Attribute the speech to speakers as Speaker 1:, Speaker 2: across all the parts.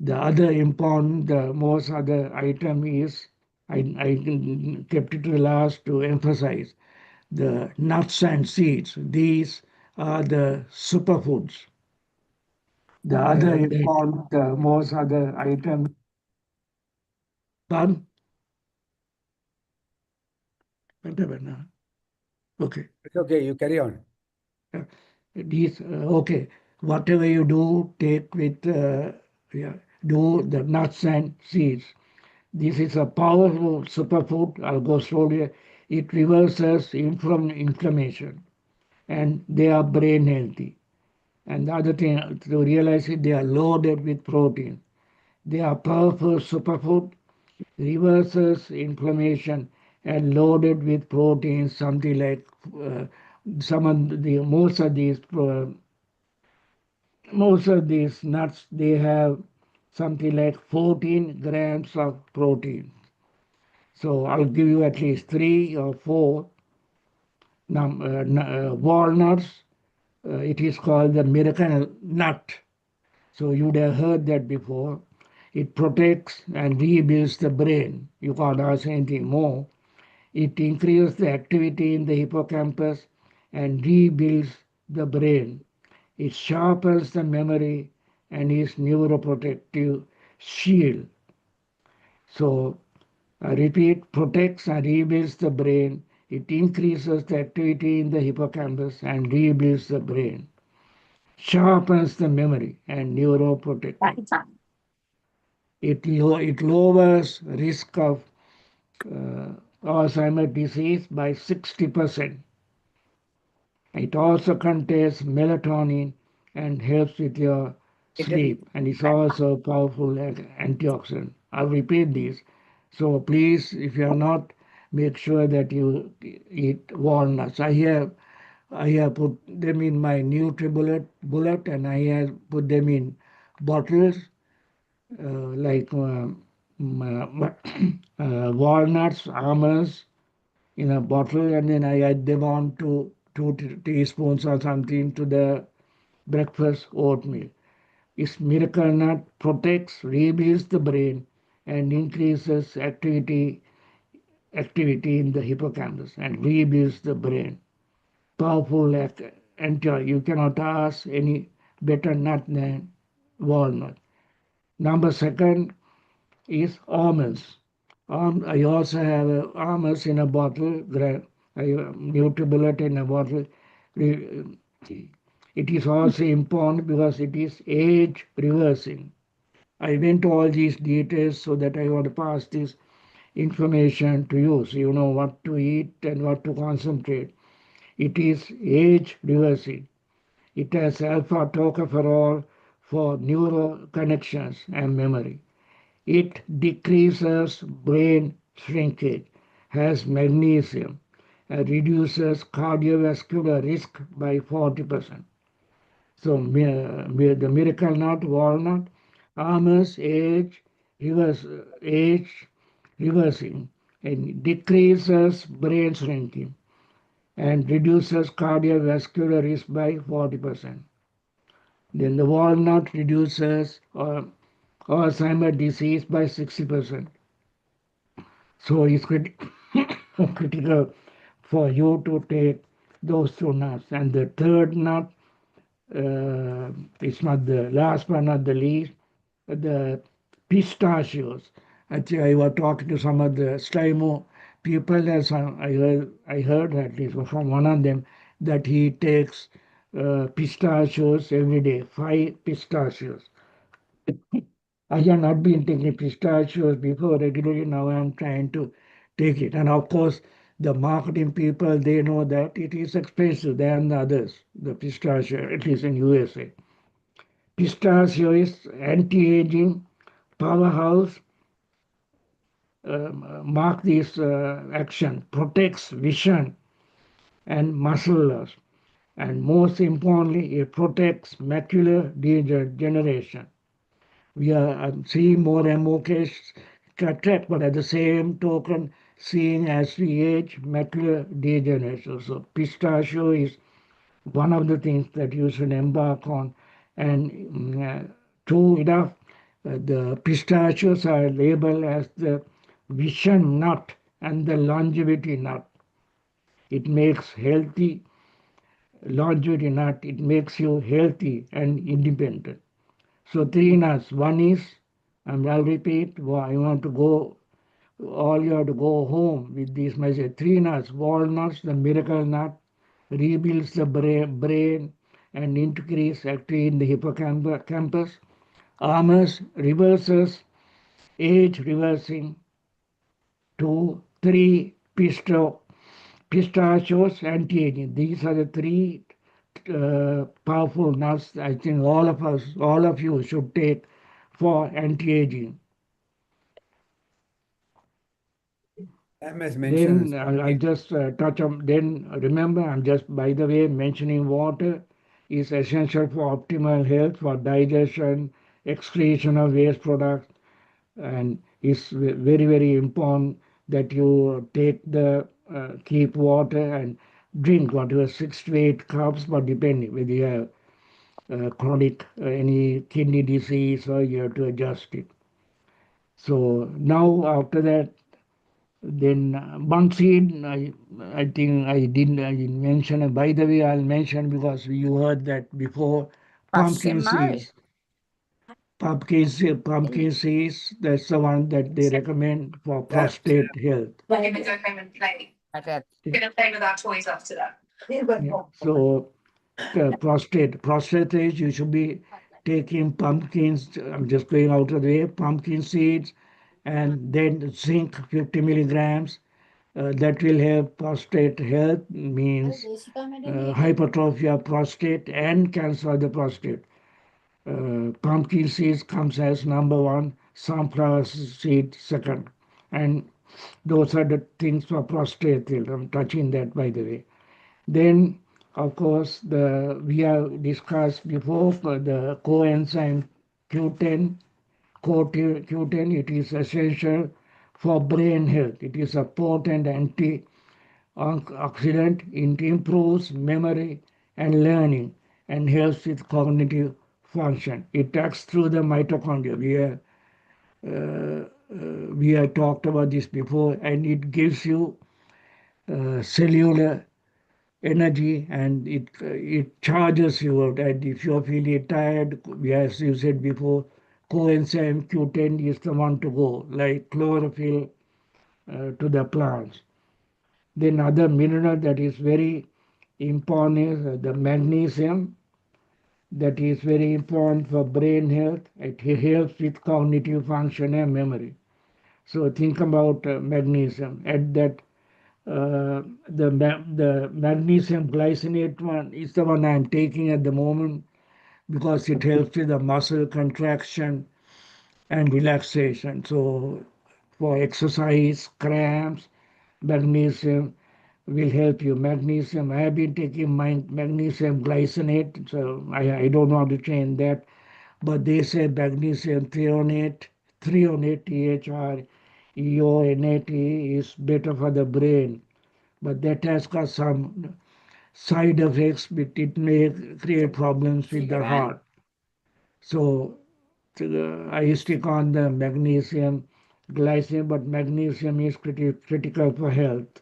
Speaker 1: The other important, the most other item is, I kept it to the last to emphasize the nuts and seeds. These are the superfoods. The other important, most other item, done, whatever now. Okay.
Speaker 2: It's okay, you carry on.
Speaker 1: These, okay, whatever you do, take with, yeah, do the nuts and seeds. This is a powerful superfood. I'll go slowly. It reverses inflammation and they are brain healthy. And the other thing to realize is they are loaded with protein. They are powerful superfood, reverses inflammation and loaded with proteins, something like some of the most of these nuts they have something like 14 grams of protein. So I'll give you at least 3 or 4 walnuts. It is called the miracle nut. So you'd have heard that before. It protects and rebuilds the brain. You can't ask anything more. It increases the activity in the hippocampus and rebuilds the brain. It sharpens the memory and is neuroprotective shield. So I repeat, protects and rebuilds the brain. It increases the activity in the hippocampus and rebuilds the brain. Sharpens the memory and neuroprotective. It lowers risk of Alzheimer's disease by 60%. It also contains melatonin and helps with your sleep, and it's also powerful antioxidant. I'll repeat this. So please, if you are not, make sure that you eat walnuts. I have put them in my bullet, and I have put them in bottles like walnuts, almonds in a bottle, and then I add them on to 2 teaspoons or something to the breakfast oatmeal. Its miracle nut protects, rebuilds the brain, and increases activity in the hippocampus and rebuilds the brain. Powerful you cannot ask any better nut than walnut. Number second is almonds. I also have almonds in a bottle, Nutribullet in a bottle. It is also important because it is age reversing. I went to all these details so that I want to pass this information to you so you know what to eat and what to concentrate. It is age reversing. It has alpha tocopherol for neural connections and memory. It decreases brain shrinkage, has magnesium, and reduces cardiovascular risk by 40%. So the miracle nut, walnut, almonds, age reversing, and decreases brain shrinking and reduces cardiovascular risk by 40%. Then the walnut reduces Alzheimer's disease by 60%. So it's critical for you to take those 2 nuts. And the third nut, it's not the last but not the least, the pistachios. Actually, I was talking to some of the Slimo people, as I heard at least from one of them, that he takes pistachios every day, 5 pistachios. I have not been taking pistachios before regularly. Now I'm trying to take it. And of course, the marketing people, they know that it is expensive than the others, the pistachio, at least in USA. Pistachio is anti-aging powerhouse. Mark this action, protects vision and muscle loss. And most importantly, it protects macular degeneration. We are seeing more and more cases cataract, but at the same token, seeing as we age, macular degeneration. So pistachio is one of the things that you should embark on. And true enough, The pistachios are labeled as the vision nut and the longevity nut. It makes healthy longevity nut. It makes you healthy and independent. So three nuts. One is, and I'll repeat, I want to go, all you have to go home with this message. Three nuts, walnuts, the miracle nut, rebuilds the brain and increase activity in the hippocampus. Almonds reverses age reversing. Two, three, pistachios, anti-aging. These are the three powerful nuts I think all of us, all of you should take for anti-aging.
Speaker 2: MS
Speaker 1: Then
Speaker 2: mentions
Speaker 1: I'll just touch on, then remember, I'm just, by the way, mentioning water is essential for optimal health, for digestion, excretion of waste products, and it's very, very important that you take the, keep water and drink whatever 6 to 8 cups, but depending whether you have chronic any kidney disease or you have to adjust it. So now after that, then one seed, I think I didn't mention. And by the way, I'll mention because you heard that before. Pumpkin seeds, pumpkin seeds. That's the one that they recommend for
Speaker 2: yeah.
Speaker 1: prostate health.
Speaker 3: Let him go home and play.
Speaker 1: Yeah.
Speaker 3: We're gonna play with our toys after that.
Speaker 1: Yeah. So prostate age, you should be taking pumpkins. I'm just going out of the way. Pumpkin seeds, and then zinc 50 milligrams. That will have prostate health, means hypertrophy of prostate and cancer of the prostate. Pumpkin seeds comes as number one, sunflower seed second, and those are the things for prostate health. I'm touching that, by the way. Then, of course, we have discussed before for the coenzyme Q10, Q10. It is essential for brain health. It is a potent antioxidant. It improves memory and learning and helps with cognitive function. It acts through the mitochondria. We have talked about this before, and it gives you cellular energy, and it charges you out. And if you're feeling tired, as you said before, coenzyme Q10 is the one to go, like chlorophyll to the plants. Then other mineral that is very important is the magnesium. That is very important for brain health. It helps with cognitive function and memory. So think about magnesium. Add that the magnesium glycinate one is the one I'm taking at the moment because it helps with the muscle contraction and relaxation. So for exercise, cramps, magnesium will help you. Magnesium, I have been taking my magnesium glycinate, so I don't want to change that. But they say magnesium threonate, THREONATE is better for the brain. But that has got some side effects, but it may create problems with the heart. So I stick on the magnesium glycine, but magnesium is critical for health.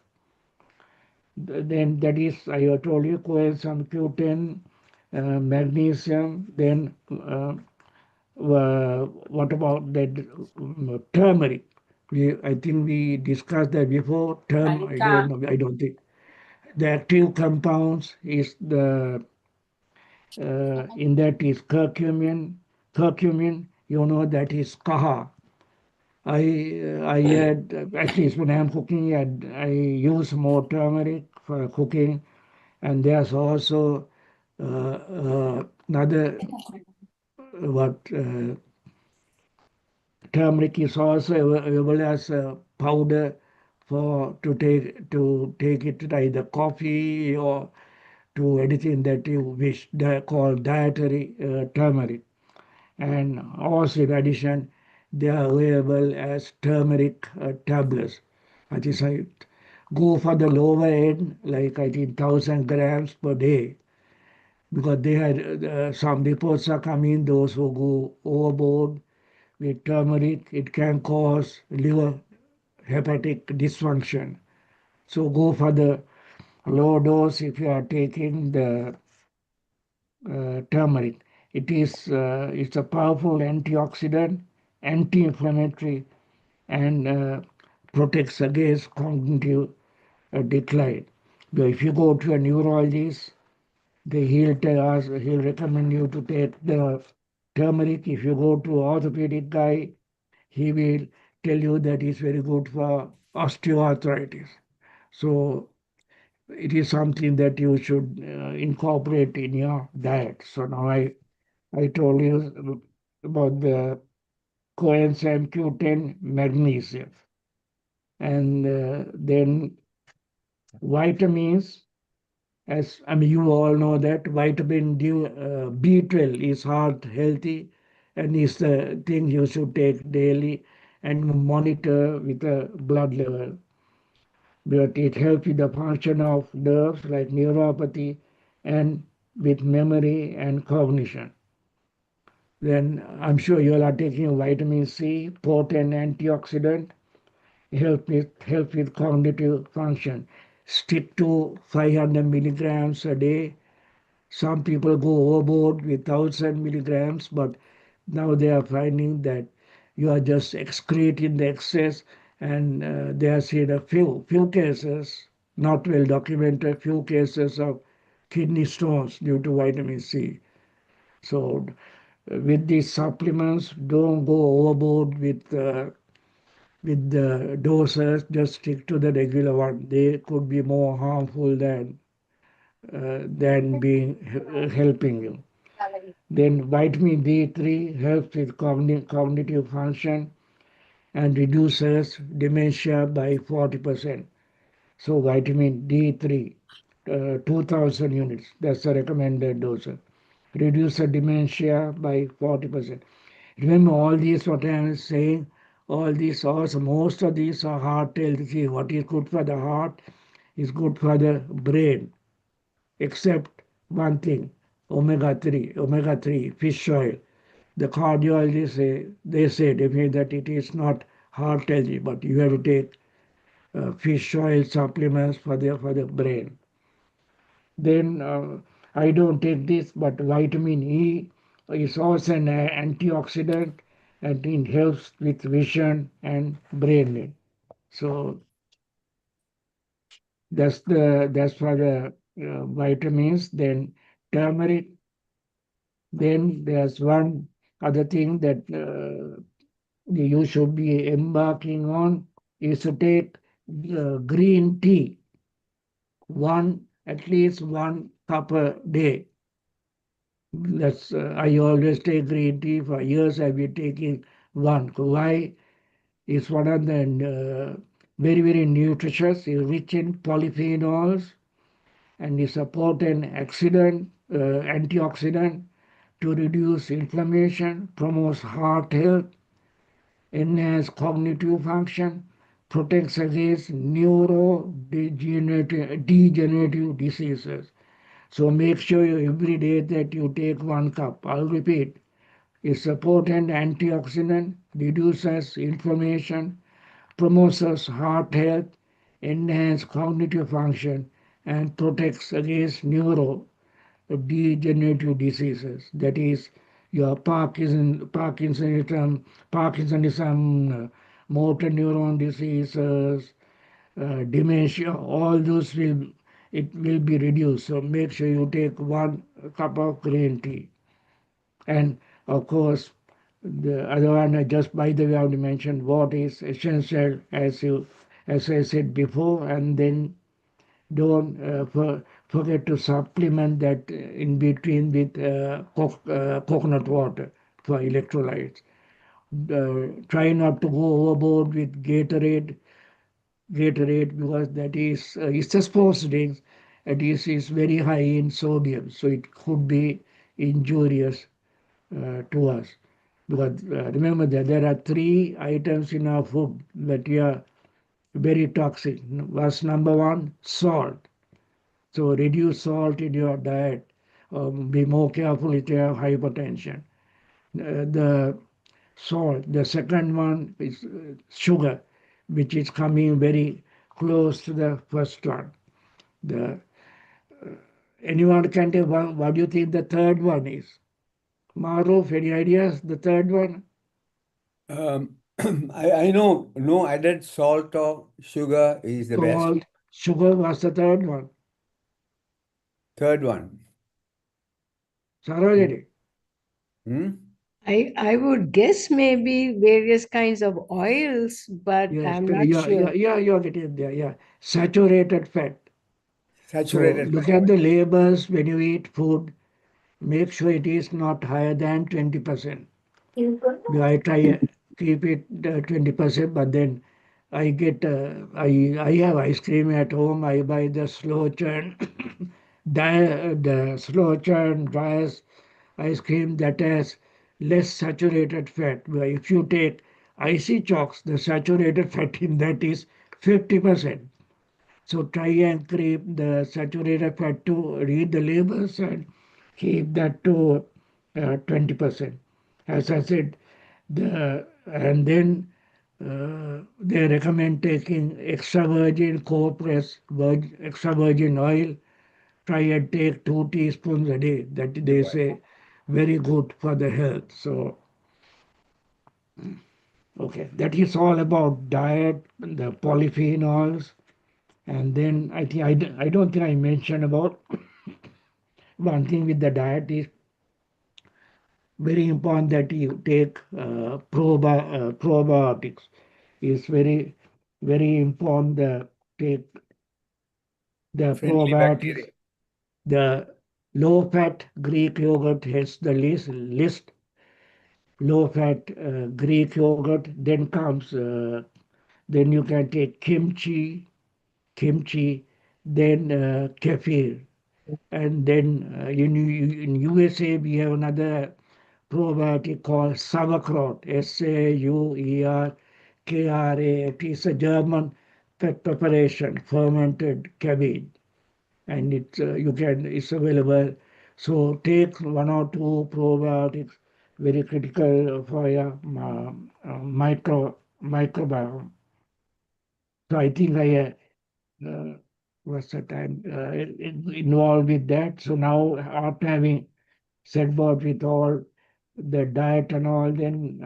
Speaker 1: Then that is, I have told you, coenzyme Q10, magnesium. Then what about that turmeric? I think we discussed that before. I don't know. I don't think the active compounds is the in that is curcumin. Curcumin, you know, that is kaha. I had, at least when I'm cooking, I use more turmeric for cooking, and there's also another what turmeric is also available as a powder for to take it to either coffee or to anything that you wish. They call dietary turmeric. And also in addition, they are available as turmeric tablets. I think I go for the lower end, like I think 1,000 grams per day, because they had some reports are coming, those who go overboard with turmeric, it can cause liver hepatic dysfunction. So go for the low dose if you are taking the turmeric. It's a powerful antioxidant, anti-inflammatory, and protects against cognitive decline. But if you go to a neurologist, he'll recommend you to take the turmeric. If you go to orthopedic guy, he will tell you that it's very good for osteoarthritis. So it is something that you should incorporate in your diet. So now I told you about the coenzyme Q10 magnesium. And then vitamins, as I mean, you all know that vitamin B12 is heart healthy and is the thing you should take daily and monitor with the blood level. But it helps with the function of nerves like neuropathy and with memory and cognition. Then I'm sure you all are taking vitamin C, potent antioxidant, help with cognitive function. Stick to 500 milligrams a day. Some people go overboard with 1,000 milligrams, but now they are finding that you are just excreting the excess, and they are seeing a few cases, not well documented, few cases of kidney stones due to vitamin C. So with these supplements, don't go overboard with the doses. Just stick to the regular one. They could be more harmful than being helping you. Then vitamin D3 helps with cognitive function and reduces dementia by 40%. So vitamin D3, 2000 units, that's the recommended dose. Reduce the dementia by 40%. Remember all these what I am saying, all these also most of these are heart healthy. What is good for the heart is good for the brain, except one thing, omega 3 fish oil. The cardiologists say definitely that it is not heart healthy, but you have to take fish oil supplements for the brain. Then I don't take this, but vitamin E is also an antioxidant and it helps with vision and brain. So that's for the vitamins. Then turmeric. Then there's one other thing that you should be embarking on is to take green tea, at least 1 cup a day. That's I always take green tea for years. I've been taking one. Why? It's one of the very nutritious. It's rich in polyphenols and is a potent antioxidant to reduce inflammation, promotes heart health, enhance cognitive function, protects against degenerative diseases. So make sure every day that you take 1 cup. I'll repeat. It's a potent antioxidant, reduces inflammation, promotes heart health, enhances cognitive function, and protects against neurodegenerative diseases. That is, your Parkinsonism, motor neuron diseases, dementia. All those will be reduced. So make sure you take 1 cup of green tea. And of course, the other one, just by the way, I want to mention what is essential as I said before, and then don't forget to supplement that in between with coconut water for electrolytes. Try not to go overboard with Gatorade because that is it's a sports drink. Is very high in sodium, so it could be injurious to us. Because remember that there are 3 items in our food that are very toxic. Was number one, salt. So reduce salt in your diet. Be more careful if you have hypertension. The salt. The second one is sugar, which is coming very close to the first one. The anyone can tell what do you think the third one is? Mahroof, any ideas? The third one?
Speaker 2: I know no added salt or sugar is the best.
Speaker 1: Salt, sugar was the third one.
Speaker 2: Third one.
Speaker 1: Sarojini.
Speaker 2: Hmm?
Speaker 4: I would guess maybe various kinds of oils, but
Speaker 1: Yes,
Speaker 4: I'm not sure.
Speaker 1: you're getting there. Yeah, saturated fat. So
Speaker 2: Saturated
Speaker 1: look
Speaker 2: fat.
Speaker 1: at the labels when you eat food. Make sure it is not higher than 20%. I try keep it 20%, but then I have ice cream at home. I buy the slow churn, the slow churn dry ice cream that has less saturated fat. Well, if you take icy chalks, the saturated fat in that is 50%. So try and keep the saturated fat to read the labels and keep that to 20%. As I said, and then they recommend taking extra virgin cold press, extra virgin oil. Try and take 2 teaspoons a day. That they say very good for the health. So okay, that is all about diet, the polyphenols. And then I don't think I mentioned about one thing with the diet is very important that you take probiotics. It's very important to take the
Speaker 2: Friendly
Speaker 1: probiotics.
Speaker 2: bacteria.
Speaker 1: The low fat Greek yogurt has the list low fat Greek yogurt. Then comes then you can take kimchi, then kefir. And then in USA, we have another probiotic called sauerkraut, Sauerkraut. It is a German preparation, fermented cabbage, and it's available. So take one or two probiotics, very critical for your microbiome. So I think I was the time involved with that. So now after having said about with all the diet and all, then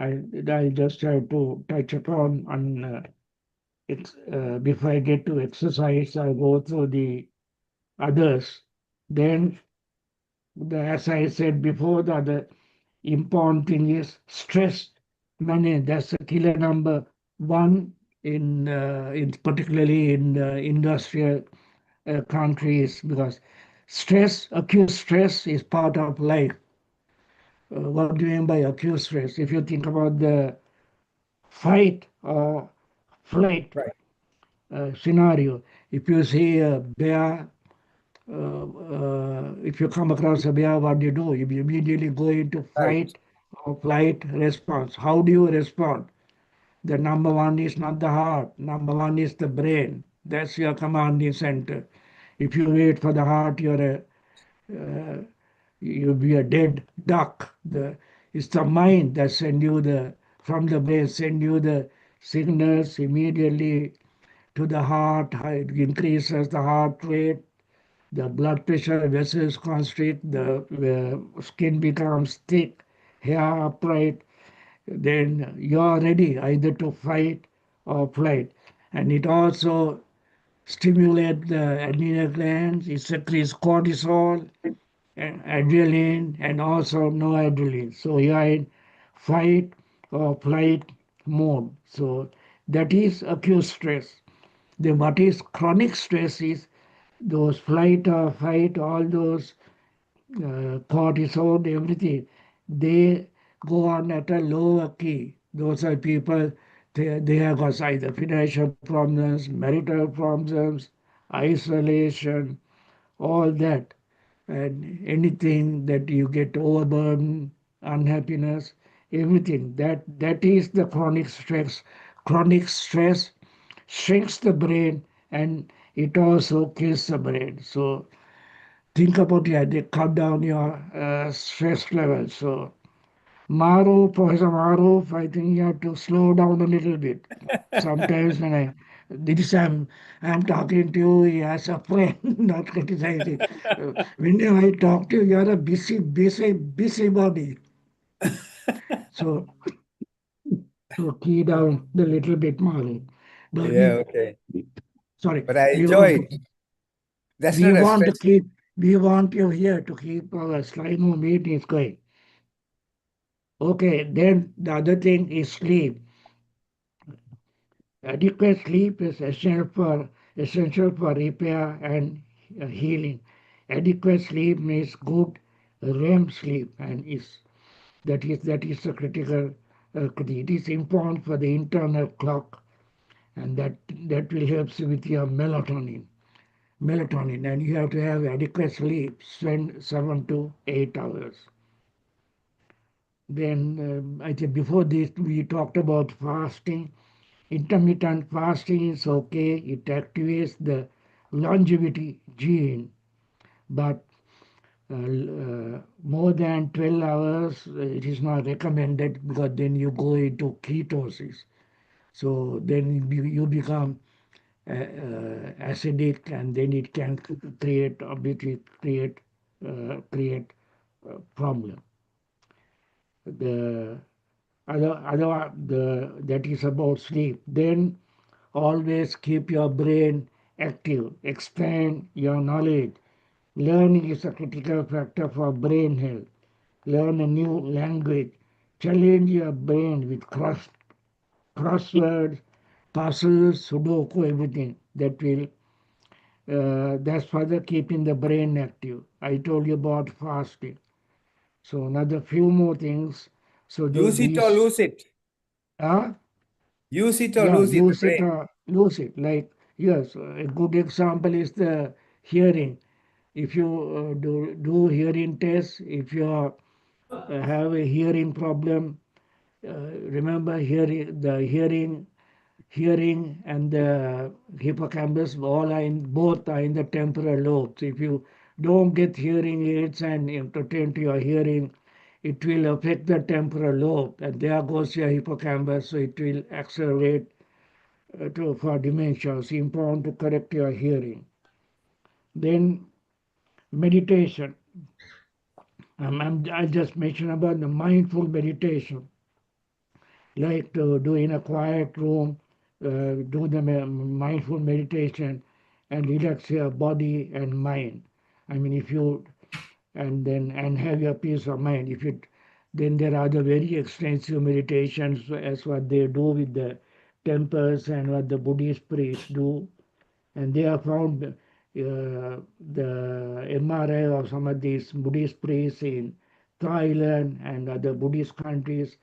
Speaker 1: I just have to touch upon on before I get to exercise, I go through the others. Then as I said before, the other important thing is stress management. That's the killer number one in particularly in industrial countries because acute stress is part of life. What do you mean by acute stress? If you think about the fight or flight
Speaker 2: Right.
Speaker 1: scenario, if you see a bear, if you come across a bear, what do? You immediately go into
Speaker 2: Right.
Speaker 1: fight or flight response. How do you respond? The number one is not the heart, number one is the brain. That's your commanding center. If you wait for the heart, uh, you'll be a dead duck. It's the mind that send you from the brain, send you the signals immediately to the heart. It increases the heart rate, the blood pressure, vessels constrict, the skin becomes thick, hair upright. Then you are ready either to fight or flight. And it also stimulates the adrenal glands, it secretes cortisol, and adrenaline, and also no adrenaline. So you are in fight or flight mode. So that is acute stress. Then what is chronic stress is those flight or fight, all those cortisol, everything, they go on at a lower key. Those are people, they have got either financial problems, marital problems, isolation, all that. And anything that you get overburdened, unhappiness, everything. That is the chronic stress. Chronic stress shrinks the brain and it also kills the brain. So think about it, they cut down your stress level. So Mahroof, Professor Mahroof, I think you have to slow down a little bit. Sometimes when I'm talking to you as a friend, not criticizing. Whenever I talk to you, you're a busybody. So, so key down the little bit, Mahroof. But
Speaker 2: Yeah, okay.
Speaker 1: sorry,
Speaker 2: But I
Speaker 1: we want
Speaker 2: enjoy
Speaker 1: to
Speaker 2: it. That's
Speaker 1: we
Speaker 2: not a
Speaker 1: want to
Speaker 2: stress.
Speaker 1: keep we want you here to keep our Sligo meetings going. Okay, then the other thing is sleep. Adequate sleep is essential for repair and healing. Adequate sleep means good REM sleep, and that is the critical. It is important for the internal clock, and that will help you with your melatonin, and you have to have adequate sleep, spend 7 to 8 hours. Then I think before this we talked about fasting. Intermittent fasting is okay. It activates the longevity gene, but more than 12 hours it is not recommended because then you go into ketosis. So then you become acidic, and then it can create problem. The that is about sleep. Then always keep your brain active, expand your knowledge. Learning is a critical factor for brain health. Learn a new language. Challenge your brain with crosswords, puzzles, Sudoku, everything. That's further keeping the brain active. I told you about fasting. So another few more things. So
Speaker 2: Use it or
Speaker 1: these,
Speaker 2: lose it.
Speaker 1: uh,
Speaker 2: Use it or
Speaker 1: yeah,
Speaker 2: lose it, the
Speaker 1: use it
Speaker 2: brain.
Speaker 1: or lose it. Like, yes, a good example is the hearing. If you do hearing tests, if you have a hearing problem, remember hearing and the hippocampus both are in the temporal lobes. If you don't get hearing aids and attend to your hearing, it will affect the temporal lobe, and there goes your hippocampus, so it will accelerate for dementia. It's important to correct your hearing. Then meditation. I just mentioned about the mindful meditation, like to do in a quiet room, do the mindful meditation and relax your body and mind. I mean, if you and have your peace of mind. If it then there are the very extensive meditations as what they do with the temples and what the Buddhist priests do, and they have found the MRI of some of these Buddhist priests in Thailand and other Buddhist countries.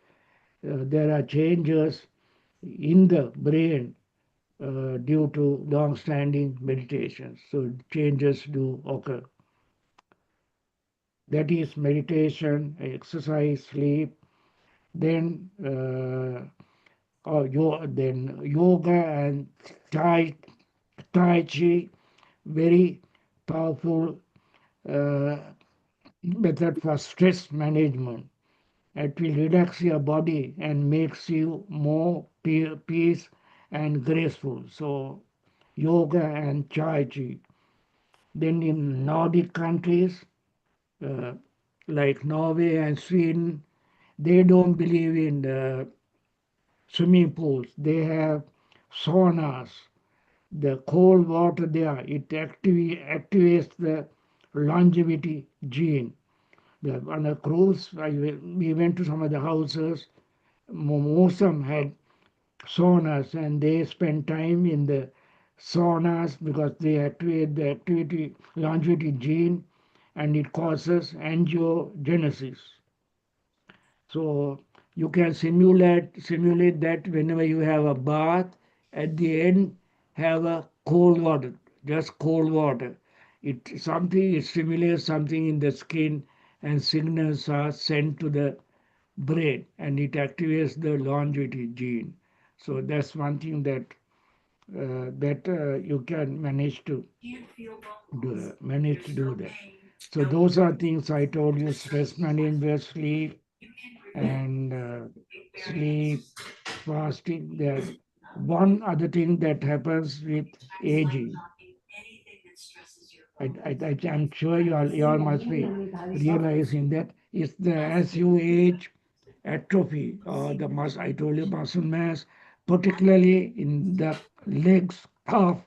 Speaker 1: There are changes in the brain due to long-standing meditation. So changes do occur. That is meditation, exercise, sleep. Then then yoga and tai tai chi, very powerful uh, method for stress management. It will relax your body and makes you more peace and graceful. So yoga and tai chi. Then in Nordic countries uh, like Norway and Sweden, they don't believe in swimming pools. They have saunas. The cold water there, it activates the longevity gene. On a cruise, we went to some of the houses. Most of them had saunas, and they spend time in the saunas because they activate the activity longevity gene, and it causes angiogenesis. So you can simulate that whenever you have a bath, at the end have a cold water, just cold water. It stimulates something in the skin, and signals are sent to the brain, and it activates the longevity gene. So that's one thing that you can manage to do that. So those are things I told you: stress management, sleep, and sleep, fasting. There's one other thing that happens with aging. I'm sure you all must be realizing that it's the as you age, atrophy or the muscle. I told you muscle mass, particularly in the legs, calf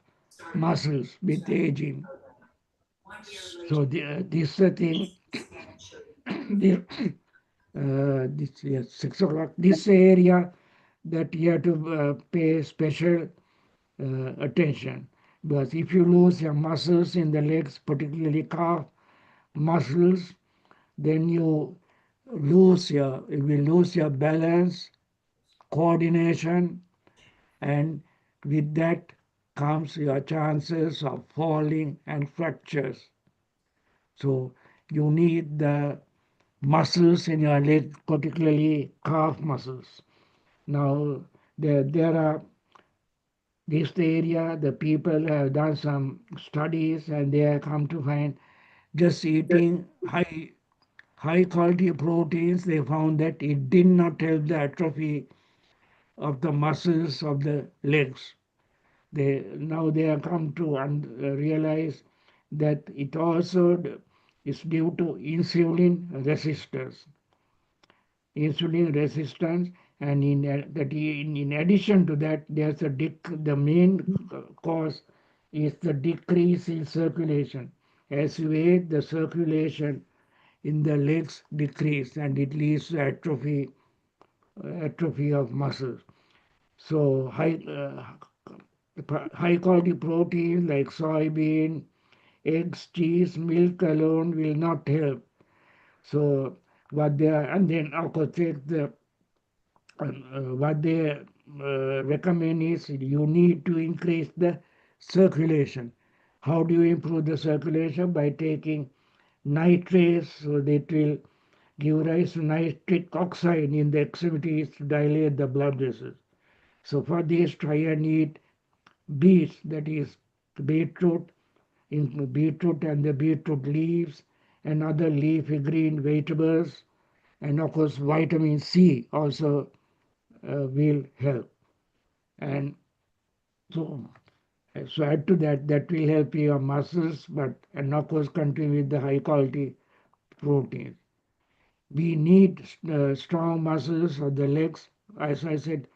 Speaker 1: muscles with aging. So this thing, this, this yes, 6 o'clock. This area that you have to pay special attention, because if you lose your muscles in the legs, particularly calf muscles, then you will lose your balance, coordination, and with that comes your chances of falling and fractures. So you need the muscles in your leg, particularly calf muscles. Now there are this area the people have done some studies and they have come to find just eating high quality proteins, they found that it did not help the atrophy of the muscles of the legs. They have come to realize that it also is due to insulin resistance, and in addition to that, the main cause is the decrease in circulation. As you age, the circulation in the legs decrease, and it leads to atrophy of muscles. So high quality protein like soybean, eggs, cheese, milk alone will not help. So what they are, and then of course what they recommend is you need to increase the circulation. How do you improve the circulation? By taking nitrates, so that will give rise to nitric oxide in the extremities to dilate the blood vessels. So for this, try and eat beets, that is beetroot, in beetroot and the beetroot leaves and other leafy green vegetables, and of course vitamin C also will help. And so, so add to that, that will help your muscles, but and of course continue with the high quality proteins. We need strong muscles of the legs, as I said,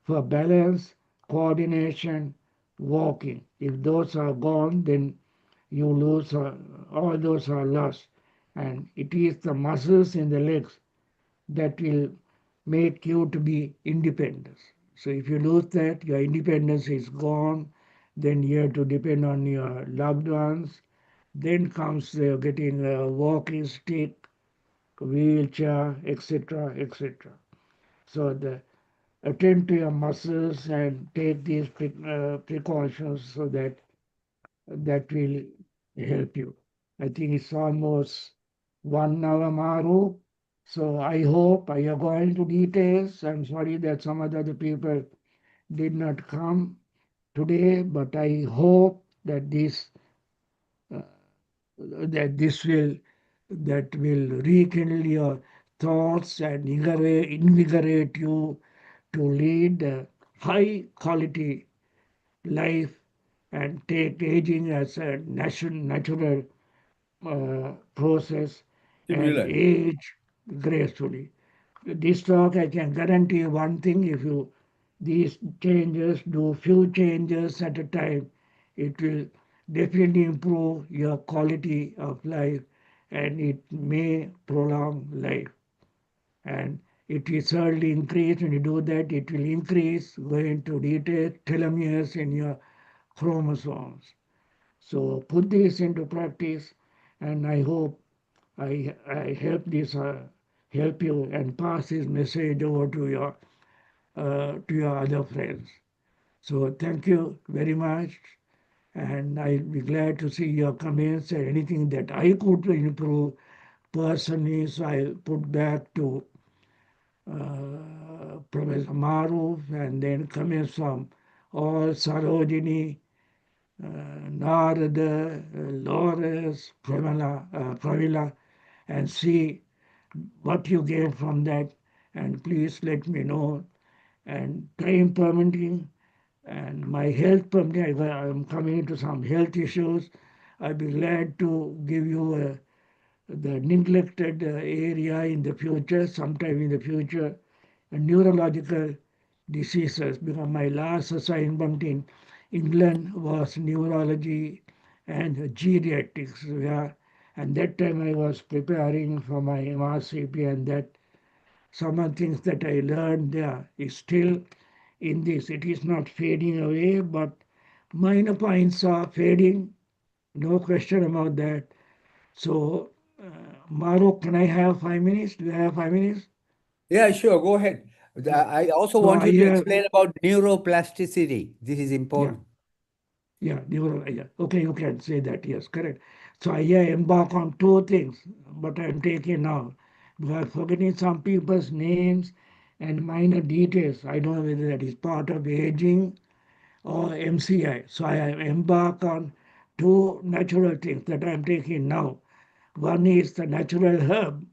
Speaker 1: for balance, coordination, walking. If those are gone, then you lose, all those are lost. And it is the muscles in the legs that will make you to be independent. So if you lose that, your independence is gone, then you have to depend on your loved ones. Then comes getting a walking stick, wheelchair, etc., etc. So attend to your muscles and take these precautions so that will help you. I think it's almost 1 hour, Mahroof. So I hope I are going to details. I'm sorry that some other people did not come today, but I hope that uh, this will rekindle your thoughts and invigorate you to lead a high quality life and take aging as a natural process and
Speaker 2: Stimuli.
Speaker 1: age gracefully. This talk, I can guarantee one thing: if you these changes, do few changes at a time, it will definitely improve your quality of life, and it may prolong life. And it will certainly increase when you do that. It will increase, go into detail, telomeres in your chromosomes. So put this into practice, and I hope I help you and pass this message over to your other friends. So thank you very much, and I'll be glad to see your comments and anything that I could improve personally. So I'll put back to Professor Mahroof, and then comments from all Sarojini, Narada, Lawrence, Pramila, and see what you gain from that and please let me know and try implementing. And my health permitting, I'm coming into some health issues. I'll be glad to give you the neglected area in the future, sometime in the future, and neurological diseases, because my last assignment in England was neurology and geriatrics. Yeah. And that time I was preparing for my MRCP, and that some of the things that I learned there is still in this. It is not fading away, but minor points are fading, no question about that. So, Mahroof, can I have 5 minutes? Do you have 5 minutes?
Speaker 2: Yeah, sure. Go ahead.
Speaker 1: Yeah.
Speaker 2: I also
Speaker 1: So
Speaker 2: want
Speaker 1: I
Speaker 2: you to
Speaker 1: have,
Speaker 2: explain about neuroplasticity. This is
Speaker 1: yeah,
Speaker 2: important.
Speaker 1: yeah. Okay, you can say that. Yes, correct. So I embark on two things, but I'm taking now. Because forgetting some people's names and minor details. I don't know whether that is part of aging or MCI. So I embark on two natural things that I'm taking now. One is the natural herb,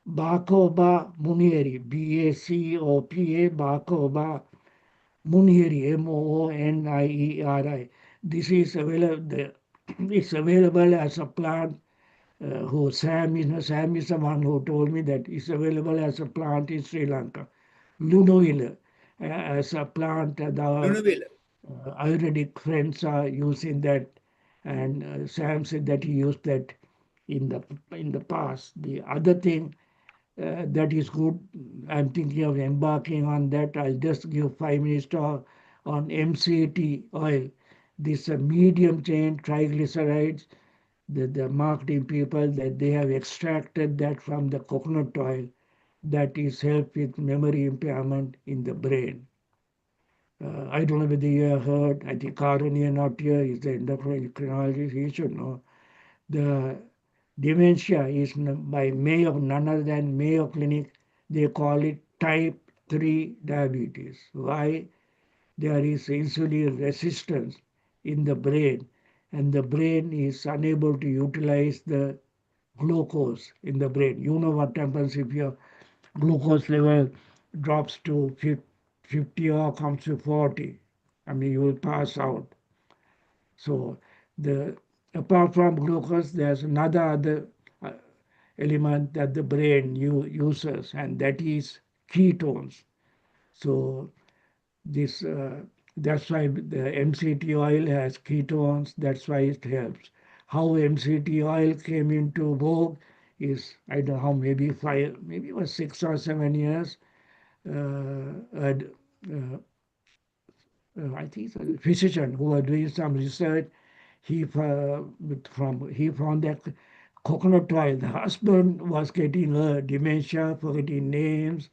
Speaker 1: Bacoba munieri, Bacopa, Bacoba munieri, Moonieri. This is available. It's available as a plant. Who Sam is the one who told me that it's available as a plant in Sri Lanka. Lunoil, as a plant. The
Speaker 2: Lunaville.
Speaker 1: Ayurvedic friends are using that, and Sam said that he used that in the past. The other thing that is good, I'm thinking of embarking on that. I'll just give 5 minutes talk on MCT oil. This medium chain triglycerides. The marketing people that they have extracted that from the coconut oil that is help with memory impairment in the brain. I don't know whether you have heard. I think Karuni not here is the endocrinologist. He should know. The dementia is by Mayo, none other than Mayo Clinic. They call it type 3 diabetes. Why? There is insulin resistance in the brain, and the brain is unable to utilize the glucose in the brain. You know what happens if your glucose level drops to 50 or comes to 40. I mean, you will pass out. So the apart from glucose, there's another other uh, element that the brain uses, and that is ketones. So this that's why the MCT oil has ketones. That's why it helps. How MCT oil came into vogue is I don't know how, maybe five, maybe it was 6 or 7 years. Uh, I think it's a physician who was doing some research. He found that coconut oil. The husband was getting dementia, forgetting names,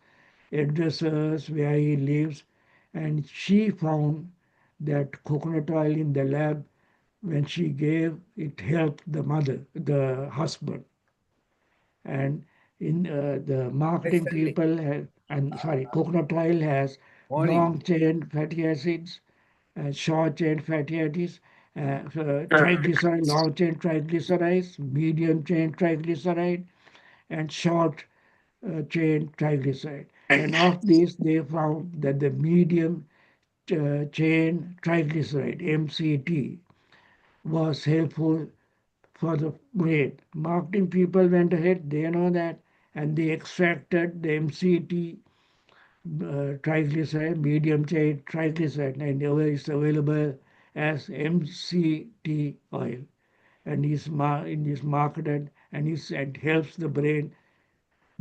Speaker 1: addresses, where he lives, and she found that coconut oil in the lab. When she gave, it helped the husband. And in the marketing
Speaker 2: Understanding.
Speaker 1: people have, and sorry, coconut oil has
Speaker 2: Morning.
Speaker 1: long chain fatty acids and short chain fatty acids, triglyceride, long chain triglycerides, medium chain triglyceride, and short chain triglyceride. And of these, they found that the medium chain triglyceride, MCT, was helpful for the brain. Marketing people went ahead, they know that, and they extracted the MCT triglyceride, medium chain triglyceride, and it's available as MCT oil, and is marketed, and it helps the brain,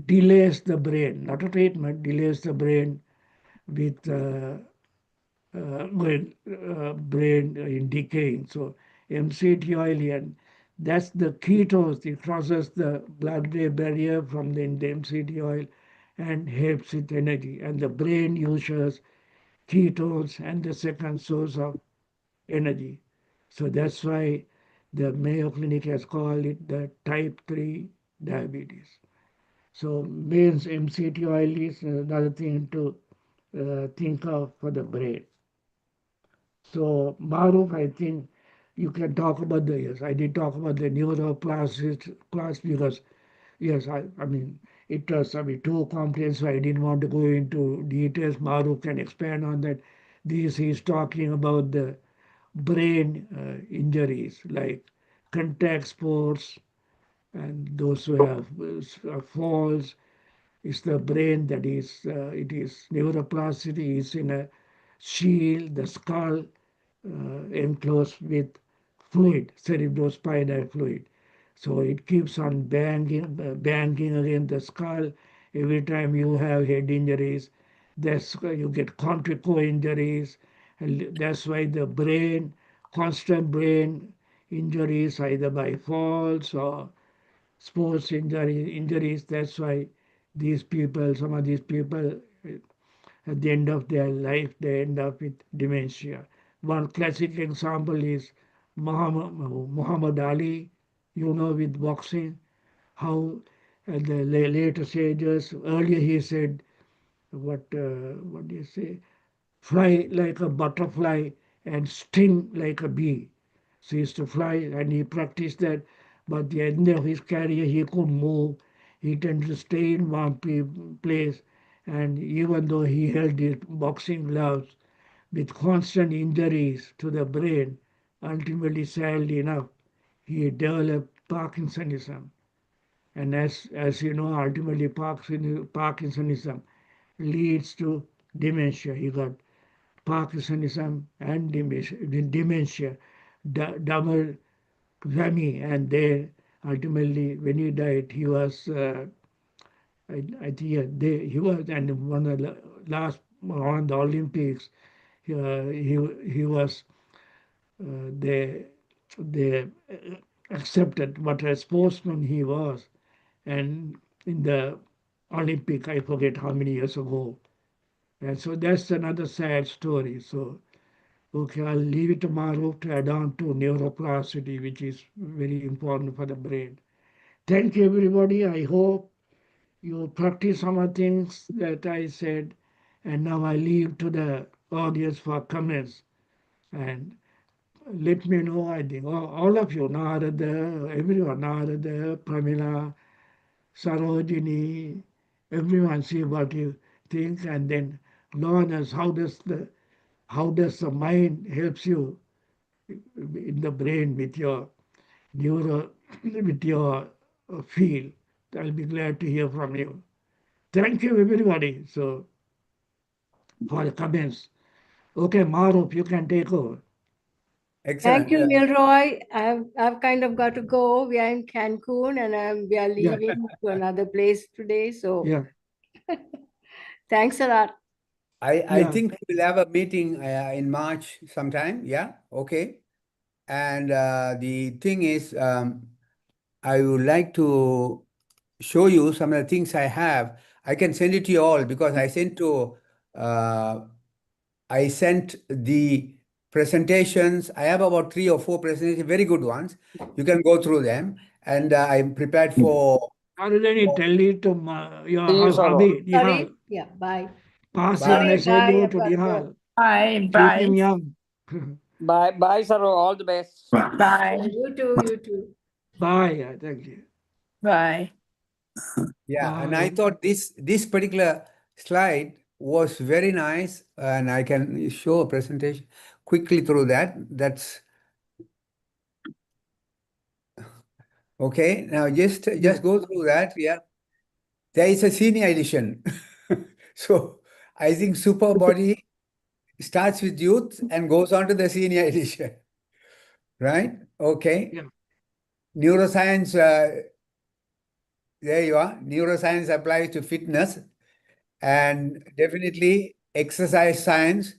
Speaker 1: delays the brain, not a treatment, delays the brain with brain in decaying. So MCT oil, and that's the ketones. It crosses the blood-brain barrier from the MCT oil and helps with energy. And the brain uses ketones and the second source of energy. So that's why the Mayo Clinic has called it the type 3 diabetes. So means MCT oil is another thing to think of for the brain. So Mahroof, I think you can talk about the, yes, I did talk about the neuroplasticity class because Yes, I mean, it was, I mean, too comprehensive. I didn't want to go into details. Mahroof can expand on that. This is talking about the brain injuries like contact sports and those who have falls. It's the brain that is, it is neuroplasticity is in a shield, the skull enclosed with fluid, cerebrospinal fluid. So it keeps on banging against the skull. Every time you have head injuries, that's why you get contrico injuries. And that's why the brain, constant brain injuries, either by falls or sports injuries. That's why these people, some of these people, at the end of their life, they end up with dementia. One classic example is Muhammad Ali, you know, with boxing, how at the later stages, earlier he said, what do you say? Fly like a butterfly and sting like a bee. So he used to fly and he practiced that. But at the end of his career, he couldn't move. He tended to stay in one place. And even though he held his boxing gloves with constant injuries to the brain, ultimately, sadly enough, he developed Parkinsonism. And as you know, ultimately, Parkinsonism leads to dementia. He got Parkinsonism and dementia, double whammy. And then ultimately, when he died, he was, I think, yeah, he was, and one of the last on the Olympics, he was, they, they accepted what a sportsman he was. And in the Olympic, I forget how many years ago. And so that's another sad story. So okay, I'll leave it to Mahroof to add on to neuroplasticity, which is very important for the brain. Thank you, everybody. I hope you practice some of the things that I said. And now I leave to the audience for comments. And let me know, I think, all of you, Narada, everyone, Narada, Pramila, Sarojini, everyone, see what you think. And then learn us how does the mind helps you in the brain with your neuro, with your field. I'll be glad to hear from you. Thank you, everybody. So for the comments. Okay, Mahroof, you can take over.
Speaker 4: Thank
Speaker 2: Excellent.
Speaker 4: you, Milroy. I've kind of got to go. We are in Cancun and we are
Speaker 1: Yeah,
Speaker 4: leaving to another place today. So
Speaker 1: yeah,
Speaker 4: thanks a lot.
Speaker 2: I
Speaker 1: yeah,
Speaker 2: think we'll have a meeting in March sometime. Yeah. Okay. And the thing is, I would like to show you some of the things I have. I can send it to you all because uh, I sent the presentations. I have about 3 or 4 presentations, very good ones. You can go through them. And I'm prepared for
Speaker 1: Arulani, tell it to your
Speaker 5: See you, Saro.
Speaker 1: hubby, Nihal.
Speaker 4: Sorry. Yeah, bye.
Speaker 1: Pass his
Speaker 2: bye.
Speaker 4: Sorry,
Speaker 1: message
Speaker 4: bye.
Speaker 1: over
Speaker 4: I've
Speaker 1: to
Speaker 4: got to go.
Speaker 1: Nihal.
Speaker 3: Bye,
Speaker 1: Keep
Speaker 3: bye,
Speaker 1: him young.
Speaker 5: Bye, bye, Saro. All the best.
Speaker 3: bye,
Speaker 4: You too, you too.
Speaker 1: Bye. Yeah, thank you.
Speaker 3: bye.
Speaker 2: Yeah, and I
Speaker 1: Bye.
Speaker 2: thought this particular slide was very nice, and I can show a presentation quickly through that. That's okay. Now just
Speaker 1: Yeah,
Speaker 2: just go through that. Yeah, there is a senior edition. So I think Super Body starts with youth and goes on to the senior edition, right? Okay.
Speaker 1: yeah,
Speaker 2: Neuroscience, there you are. Neuroscience applies to fitness and definitely exercise science.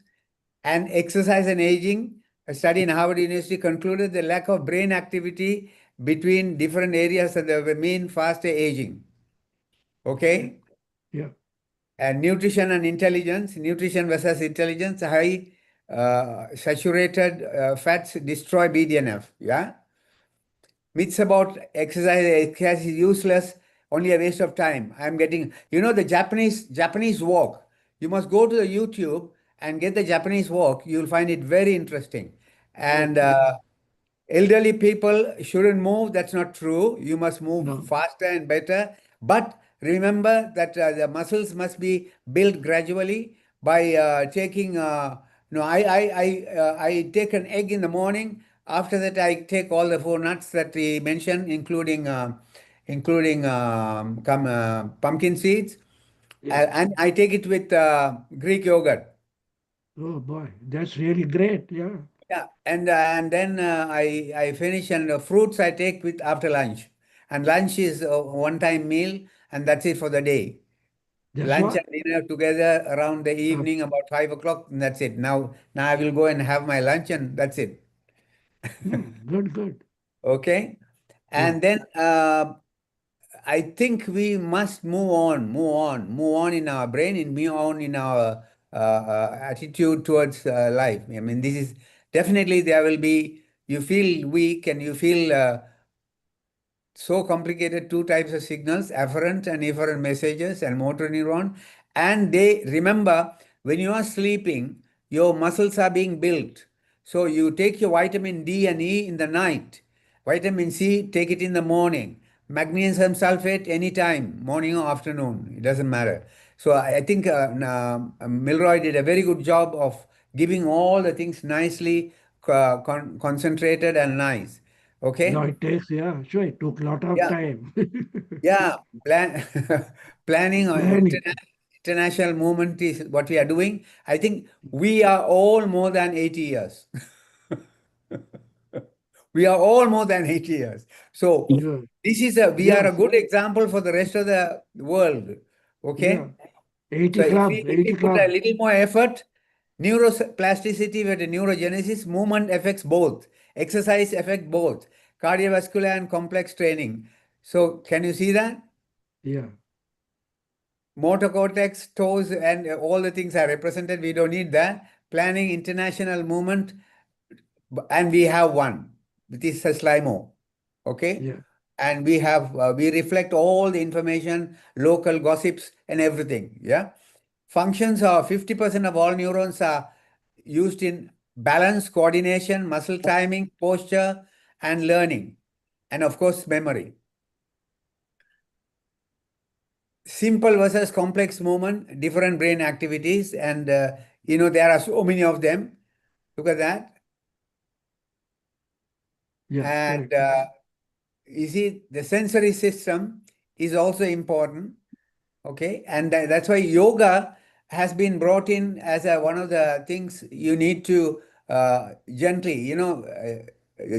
Speaker 2: And exercise and aging, a study in Harvard University concluded the lack of brain activity between different areas of the mean faster aging.
Speaker 1: yeah,
Speaker 2: Okay?
Speaker 1: yeah,
Speaker 2: And nutrition and intelligence, nutrition versus intelligence, high saturated fats destroy BDNF. Yeah? Myths about exercise is useless, only a waste of time. I'm getting, the Japanese walk. You must go to the YouTube and get the Japanese walk. You'll find it very interesting. And
Speaker 1: okay.
Speaker 2: Elderly people shouldn't move. That's not true. You must move
Speaker 1: No.
Speaker 2: faster and better. But remember that the muscles must be built gradually by taking. No, I take an egg in the morning. After that, I take all the four nuts that we mentioned, including pumpkin seeds,
Speaker 1: Yeah.
Speaker 2: and I take it with Greek yogurt.
Speaker 1: Oh boy, that's really great. Yeah.
Speaker 2: Yeah, and then I finish, and fruits I take with after lunch, and lunch is a one-time meal, and that's it for the day.
Speaker 1: That's
Speaker 2: Lunch and
Speaker 1: what.
Speaker 2: dinner together around the
Speaker 1: Uh,
Speaker 2: evening about 5 o'clock, and that's it. Now I will go and have my lunch, and that's it.
Speaker 1: good, good.
Speaker 2: Okay,
Speaker 1: Yeah.
Speaker 2: and then I think we must move on in our brain, and move on in our attitude towards life. I mean, this is definitely there will be, you feel weak and you feel so complicated, two types of signals, afferent and efferent messages and motor neuron. And they remember when you are sleeping, your muscles are being built. So you take your vitamin D and E in the night. Vitamin C, take it in the morning. Magnesium sulfate anytime, morning or afternoon, it doesn't matter. So I think Milroy did a very good job of giving all the things nicely concentrated and nice.
Speaker 1: Yeah,
Speaker 2: Okay?
Speaker 1: it takes, yeah, sure, it took a lot of
Speaker 2: Yeah.
Speaker 1: time.
Speaker 2: Yeah, planning on
Speaker 1: Planning.
Speaker 2: international movement is what we are doing. I think we are all more than 80 years. We are all more than 80 years. So
Speaker 1: Yeah.
Speaker 2: we are a
Speaker 1: Yes.
Speaker 2: good example for the rest of the world.
Speaker 1: Yeah.
Speaker 2: Okay. So
Speaker 1: 80 club,
Speaker 2: if we
Speaker 1: 80
Speaker 2: put a
Speaker 1: club.
Speaker 2: little more effort, neuroplasticity with the neurogenesis, movement affects both, exercise affect both, cardiovascular and complex training. So can you see that?
Speaker 1: Yeah.
Speaker 2: Motor cortex, toes, and all the things are represented. We don't need that. Planning international movement, and we have one. This is Slimo. Okay?
Speaker 1: Yeah.
Speaker 2: And we reflect all the information, local gossips, and everything. Yeah? Functions are 50% of all neurons are used in balance, coordination, muscle timing, posture, and learning. And of course, memory. Simple versus complex movement, different brain activities, and there are so many of them. Look at that.
Speaker 1: Yeah.
Speaker 2: And
Speaker 1: Correct.
Speaker 2: you see, the sensory system is also important. Okay, and that's why yoga has been brought in as one of the things you need to gently,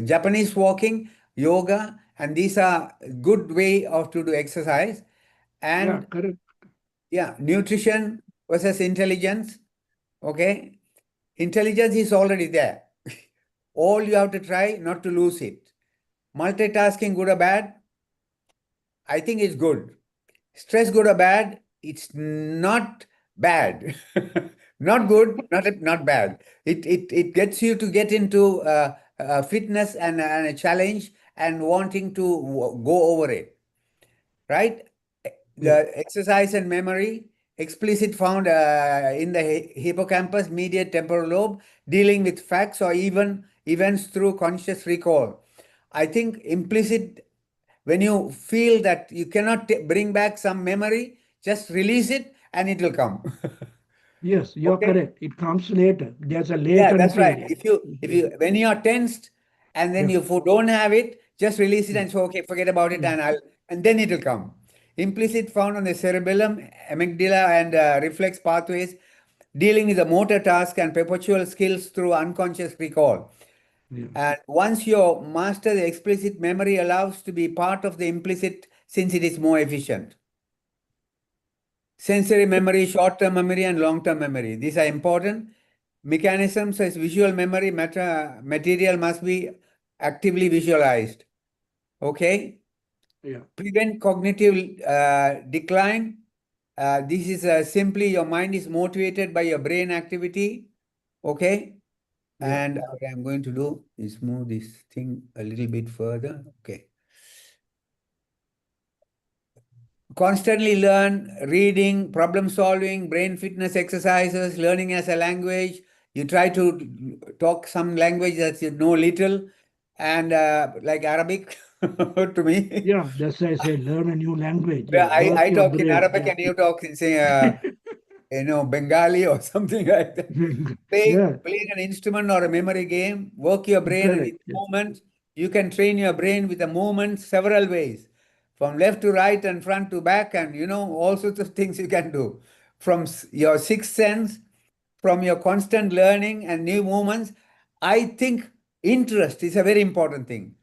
Speaker 2: Japanese walking, yoga, and these are good way of to do exercise.
Speaker 1: Yeah.
Speaker 2: And
Speaker 1: Correct.
Speaker 2: yeah, nutrition versus intelligence. Okay, intelligence is already there. All you have to try not to lose it. Multitasking, good or bad? I think it's good. Stress, good or bad? It's not bad. Not good, not bad. It gets you to get into fitness and a challenge and wanting to go over it, right?
Speaker 1: Yeah.
Speaker 2: The exercise and memory, explicit found in the hippocampus, mediate temporal lobe, dealing with facts or even events through conscious recall. I think implicit, when you feel that you cannot bring back some memory, just release it and it will come.
Speaker 1: Yes, you're
Speaker 2: Okay?
Speaker 1: correct. It comes later. There's a
Speaker 2: Yeah, that's right.
Speaker 1: latency.
Speaker 2: If you when you are tensed and then
Speaker 1: Yeah.
Speaker 2: you don't have it, just release it and say, okay, forget about it, and then it will come. Implicit found on the cerebellum, amygdala, and reflex pathways, dealing with the motor task and perpetual skills through unconscious recall.
Speaker 1: Yeah.
Speaker 2: And once you master the explicit, memory allows to be part of the implicit since it is more efficient. Sensory memory, short-term memory, and long-term memory. These are important. Mechanisms as visual memory, material must be actively visualized. Okay?
Speaker 1: Yeah.
Speaker 2: Prevent cognitive decline. This is simply your mind is motivated by your brain activity. Okay?
Speaker 1: Yeah.
Speaker 2: And what I'm going to do is move this thing a little bit further. Okay. Constantly learn reading, problem solving, brain fitness exercises, learning as a language. You try to talk some language that you know little. and like Arabic to me.
Speaker 1: Yeah, that's why I say learn a new language.
Speaker 2: Yeah,
Speaker 1: Yeah, work
Speaker 2: I
Speaker 1: your
Speaker 2: talk in
Speaker 1: brain.
Speaker 2: Arabic and you talk in, say, Bengali or something like that.
Speaker 1: Yeah,
Speaker 2: Playing an instrument or a memory game, work your brain with
Speaker 1: correct. Yeah.
Speaker 2: movements. You can train your brain with the movements several ways, from left to right and front to back, and all sorts of things you can do. From your sixth sense, from your constant learning and new movements, I think interest is a very important thing.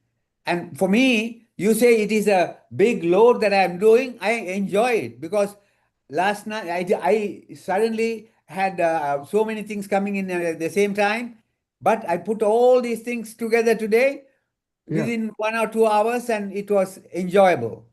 Speaker 2: And for me, you say it is a big load that I'm doing, I enjoy it because last night I suddenly had so many things coming in at the same time, but I put all these things together today
Speaker 1: Yeah.
Speaker 2: within 1 or 2 hours and it was enjoyable.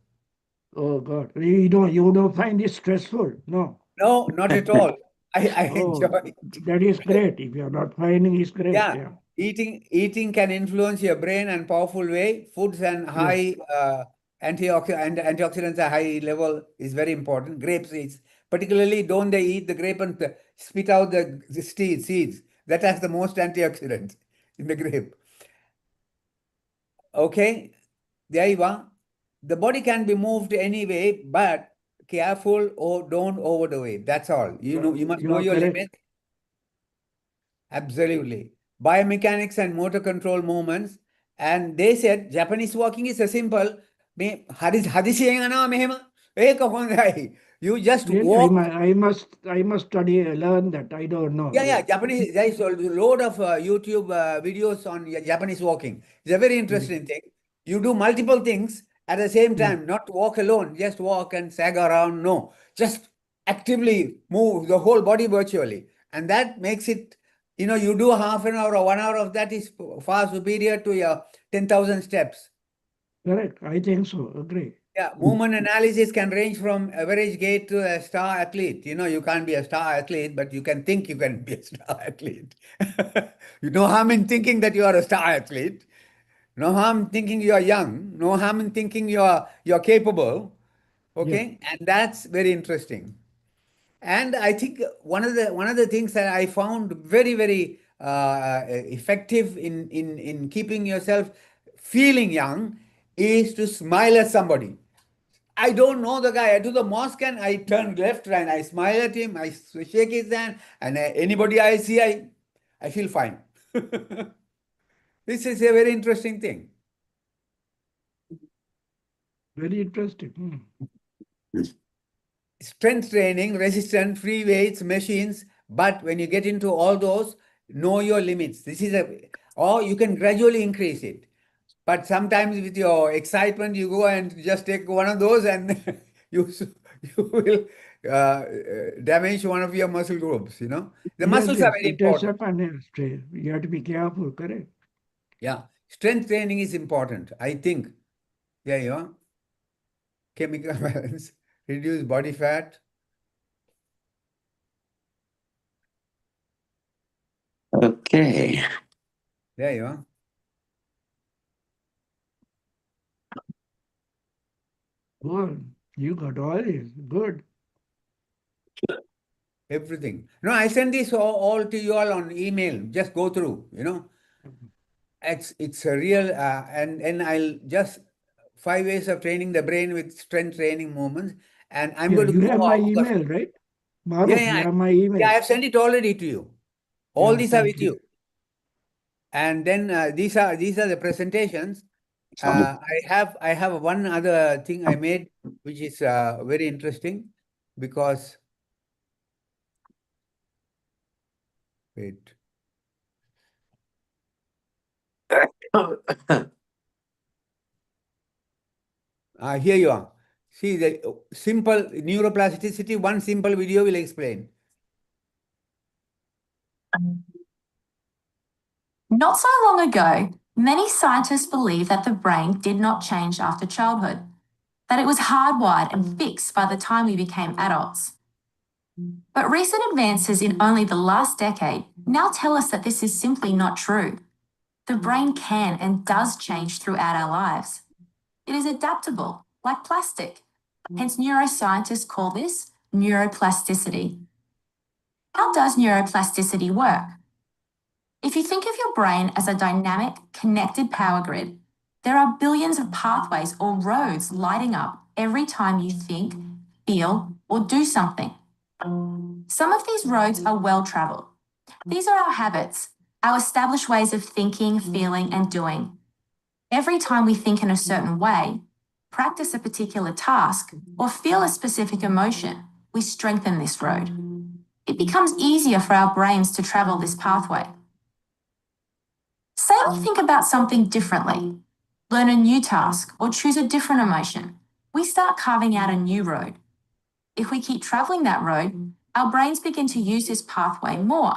Speaker 1: Oh God. You don't find it stressful? No.
Speaker 2: No, not at all. I
Speaker 1: Oh,
Speaker 2: enjoy
Speaker 1: that is
Speaker 2: it.
Speaker 1: great. If you're not finding, it's great.
Speaker 2: Yeah,
Speaker 1: Yeah.
Speaker 2: eating can influence your brain in powerful way. Foods and
Speaker 1: Yeah.
Speaker 2: high antioxidants at high level is very important. Grape seeds, particularly, don't they eat the grape and spit out the seeds? That has the most antioxidants in the grape. Okay, there you are. The body can be moved anyway, but careful or don't overdo it. That's all. You must
Speaker 1: You
Speaker 2: know
Speaker 1: are
Speaker 2: your
Speaker 1: correct.
Speaker 2: limits. Absolutely. Biomechanics and motor control movements. And they said Japanese walking is a simple. හදිසියෙන් යනවා මෙහෙම. ඒක හොඳයි. You just
Speaker 1: Really,
Speaker 2: walk.
Speaker 1: I must study, learn that. I don't know.
Speaker 2: Yeah, Japanese. There is a load of YouTube videos on Japanese walking. It's a very interesting thing. You do multiple things at the same time, not walk alone, just walk and sag around. No, just actively move the whole body virtually. And that makes it, you do half an hour or 1 hour of that is far superior to your 10,000 steps.
Speaker 1: Correct. I think so. Agree.
Speaker 2: Yeah, movement analysis can range from average gait to a star athlete. You can't be a star athlete, but you can think you can be a star athlete. You no harm in thinking that you are a star athlete. No harm thinking you are young. No harm in thinking you're capable. Okay, and that's very interesting. And I think one of the things that I found very, very effective in keeping yourself feeling young is to smile at somebody. I don't know the guy. I do the mosque and I turn left and I smile at him. I shake his hand, and anybody I see, I feel fine. This is a very interesting thing.
Speaker 1: Very interesting.
Speaker 2: Strength training, resistance, free weights, machines. But when you get into all those, know your limits. Or you can gradually increase it. But sometimes with your excitement, you go and just take one of those and you will damage one of your muscle groups, The
Speaker 1: Yes,
Speaker 2: muscles are
Speaker 1: yes.
Speaker 2: very
Speaker 1: It has
Speaker 2: important.
Speaker 1: happened. Yes. You have to be careful. Correct.
Speaker 2: Yeah. Strength training is important, I think. There you are. Chemical balance, reduce body fat.
Speaker 6: Okay.
Speaker 2: There you are.
Speaker 1: Good. You got all this. Good.
Speaker 2: Everything. No, I send this all to you all on email. Just go through, It's a real, and I'll just 5 ways of training the brain with strength training movements. And I'm
Speaker 1: Yeah,
Speaker 2: going to
Speaker 1: you
Speaker 2: go
Speaker 1: have my
Speaker 2: August.
Speaker 1: email, right?
Speaker 2: Yeah,
Speaker 1: Mahroof, you
Speaker 2: yeah.
Speaker 1: have my email.
Speaker 2: Yeah, I have sent it already to you. All
Speaker 1: Yeah,
Speaker 2: these are
Speaker 1: thank
Speaker 2: with you. And then these are the presentations. I have one other thing I made, which is very interesting because wait. Here you are. See the simple neuroplasticity. One simple video will explain.
Speaker 7: Not so long ago, many scientists believed that the brain did not change after childhood, that it was hardwired and fixed by the time we became adults. But recent advances in only the last decade now tell us that this is simply not true. The brain can and does change throughout our lives. It is adaptable, like plastic. Hence, neuroscientists call this neuroplasticity. How does neuroplasticity work? If you think of your brain as a dynamic, connected power grid, there are billions of pathways or roads lighting up every time you think, feel, or do something. Some of these roads are well traveled. These are our habits, our established ways of thinking, feeling, and doing. Every time we think in a certain way, practice a particular task, or feel a specific emotion, we strengthen this road. It becomes easier for our brains to travel this pathway. Say we think about something differently, learn a new task, or choose a different emotion. We start carving out a new road. If we keep traveling that road, our brains begin to use this pathway more,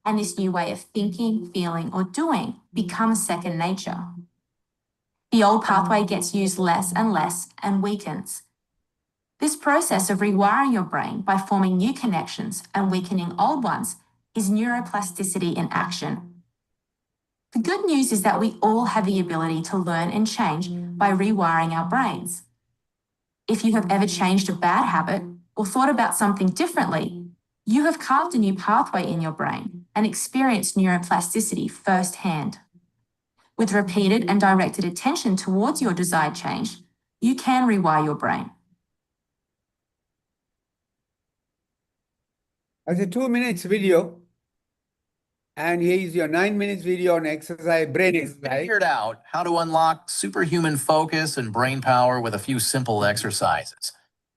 Speaker 7: and this new way of thinking, feeling, or doing becomes second nature. The old pathway gets used less and weakens. This process of rewiring your brain by forming new connections and weakening old ones is neuroplasticity in action. The good news is that we all have the ability to learn and change by rewiring our brains. If you have ever changed a bad habit or thought about something differently, you have carved a new pathway in your brain and experienced neuroplasticity firsthand. With repeated and directed attention towards your desired change, you can rewire your brain.
Speaker 2: That's a 2 minutes video. And here is your 9 minutes video on exercise, brain exercise.
Speaker 8: Figured out how to unlock superhuman focus and brain power with a few simple exercises.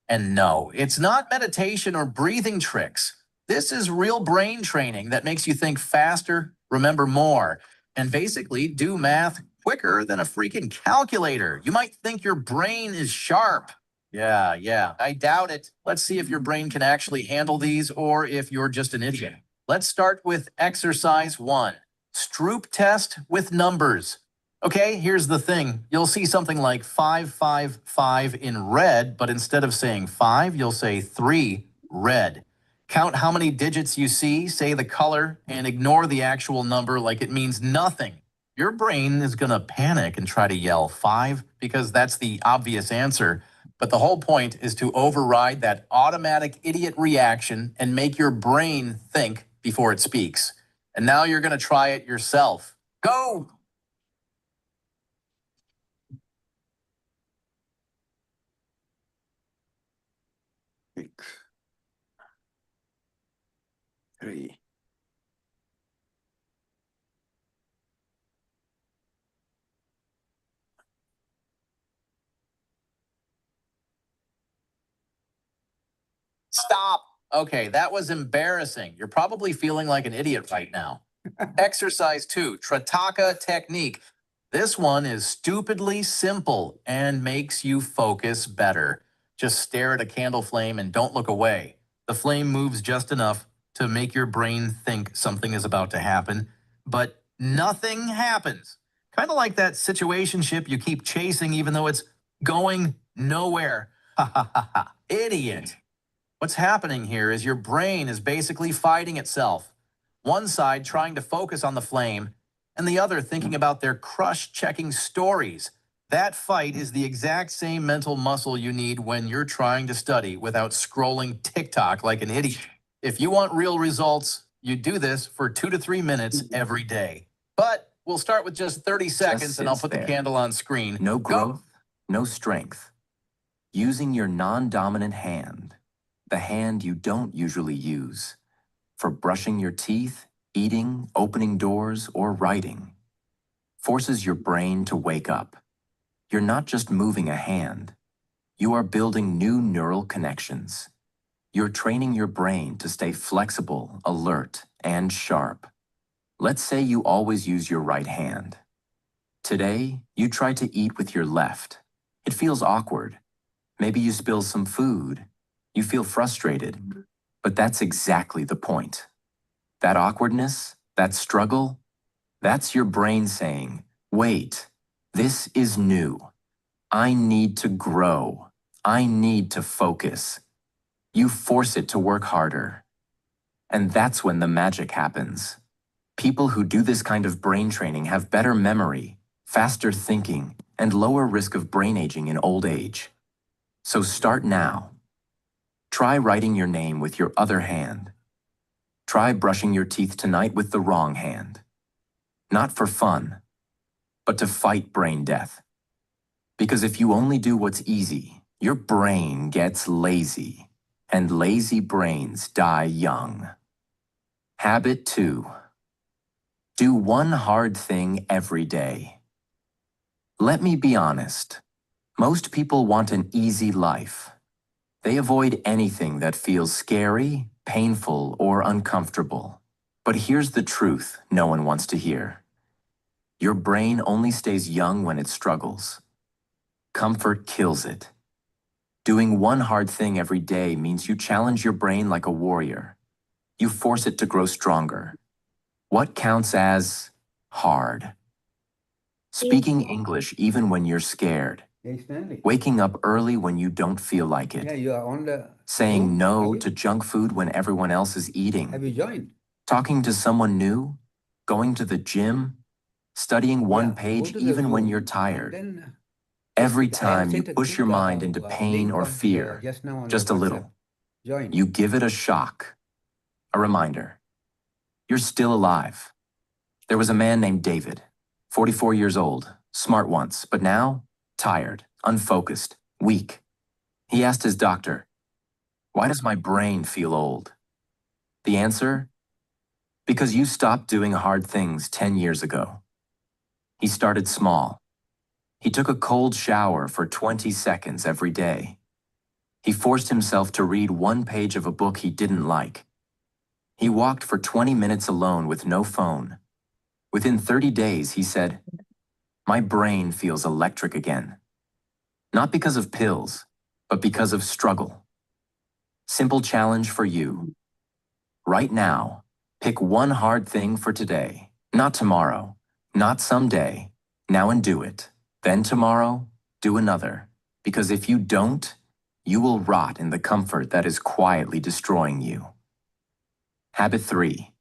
Speaker 8: And no, it's not meditation or breathing tricks. This is real brain training that makes you think faster, remember more, and basically do math quicker than a freaking calculator. You might think your brain is sharp. Yeah, I doubt it. Let's see if your brain can actually handle these or if you're just an idiot. Let's start with exercise 1, Stroop test with numbers. Okay, here's the thing. You'll see something like 555 in red, but instead of saying 5, you'll say 3 red. Count how many digits you see, say the color, and ignore the actual number like it means nothing. Your brain is going to panic and try to yell 5 because that's the obvious answer. But the whole point is to override that automatic idiot reaction and make your brain think before it speaks. And now you're going to try it yourself. Go!
Speaker 6: 6, 3,
Speaker 8: Stop. Okay, that was embarrassing. You're probably feeling like an idiot right now. Exercise 2, Trataka technique. This one is stupidly simple and makes you focus better. Just stare at a candle flame and don't look away. The flame moves just enough to make your brain think something is about to happen, but nothing happens. Kind of like that situationship you keep chasing even though it's going nowhere. Ha ha ha ha. Idiot. What's happening here is your brain is basically fighting itself. One side trying to focus on the flame, and the other thinking about their crush-checking stories. That fight is the exact same mental muscle you need when you're trying to study without scrolling TikTok like an idiot. If you want real results, you do this for 2 to 3 minutes every day. But we'll start with just 30 seconds and I'll put the candle on screen.
Speaker 9: No growth, no strength. Using your non-dominant hand, the hand you don't usually use, for brushing your teeth, eating, opening doors, or writing, forces your brain to wake up. You're not just moving a hand. You are building new neural connections. You're training your brain to stay flexible, alert, and sharp. Let's say you always use your right hand. Today, you try to eat with your left. It feels awkward. Maybe you spill some food. You feel frustrated. But that's exactly the point. That awkwardness, that struggle, that's your brain saying, wait, this is new. I need to grow. I need to focus. You force it to work harder. And that's when the magic happens. People who do this kind of brain training have better memory, faster thinking, and lower risk of brain aging in old age. So start now. Try writing your name with your other hand. Try brushing your teeth tonight with the wrong hand. not for fun, but to fight brain death. Because if you only do what's easy, your brain gets lazy, and lazy brains die young. Habit 2. Do one hard thing every day. Let me be honest. Most people want an easy life. They avoid anything that feels scary, painful, or uncomfortable. But here's the truth no one wants to hear. Your brain only stays young when it struggles. Comfort kills it. Doing one hard thing every day means you challenge your brain like a warrior. You force it to grow stronger. What counts as hard? Speaking English even when you're scared.
Speaker 2: Hey, Stanley.
Speaker 9: Waking up early when you don't feel like it.
Speaker 2: Yeah, you are on the
Speaker 9: Saying
Speaker 2: Zoom,
Speaker 9: no
Speaker 2: are you?
Speaker 9: to junk food when everyone else is eating.
Speaker 2: Have you joined?
Speaker 9: Talking to someone new. Going to the gym. Studying one
Speaker 2: Yeah,
Speaker 9: page
Speaker 2: go to the
Speaker 9: even when
Speaker 2: Zoom
Speaker 9: you're
Speaker 2: and
Speaker 9: tired.
Speaker 2: then
Speaker 9: Every
Speaker 2: I have
Speaker 9: time you
Speaker 2: sent a
Speaker 9: push
Speaker 2: quick
Speaker 9: your mind into pain
Speaker 2: link
Speaker 9: or
Speaker 2: on
Speaker 9: fear,
Speaker 2: just now on
Speaker 9: just
Speaker 2: the
Speaker 9: a
Speaker 2: WhatsApp.
Speaker 9: little,
Speaker 2: Join.
Speaker 9: you give it a shock, a reminder. You're still alive. There was a man named David, 44 years old, smart once, but now tired, unfocused, weak. He asked his doctor, "Why does my brain feel old?" The answer? Because you stopped doing hard things 10 years ago. He started small. He took a cold shower for 20 seconds every day. He forced himself to read one page of a book he didn't like. He walked for 20 minutes alone with no phone. Within 30 days, he said, "My brain feels electric again." Not because of pills, but because of struggle. Simple challenge for you. Right now, pick one hard thing for today. Not tomorrow, not someday. Now and do it. Then tomorrow, do another. Because if you don't, you will rot in the comfort that is quietly destroying you. Habit 3.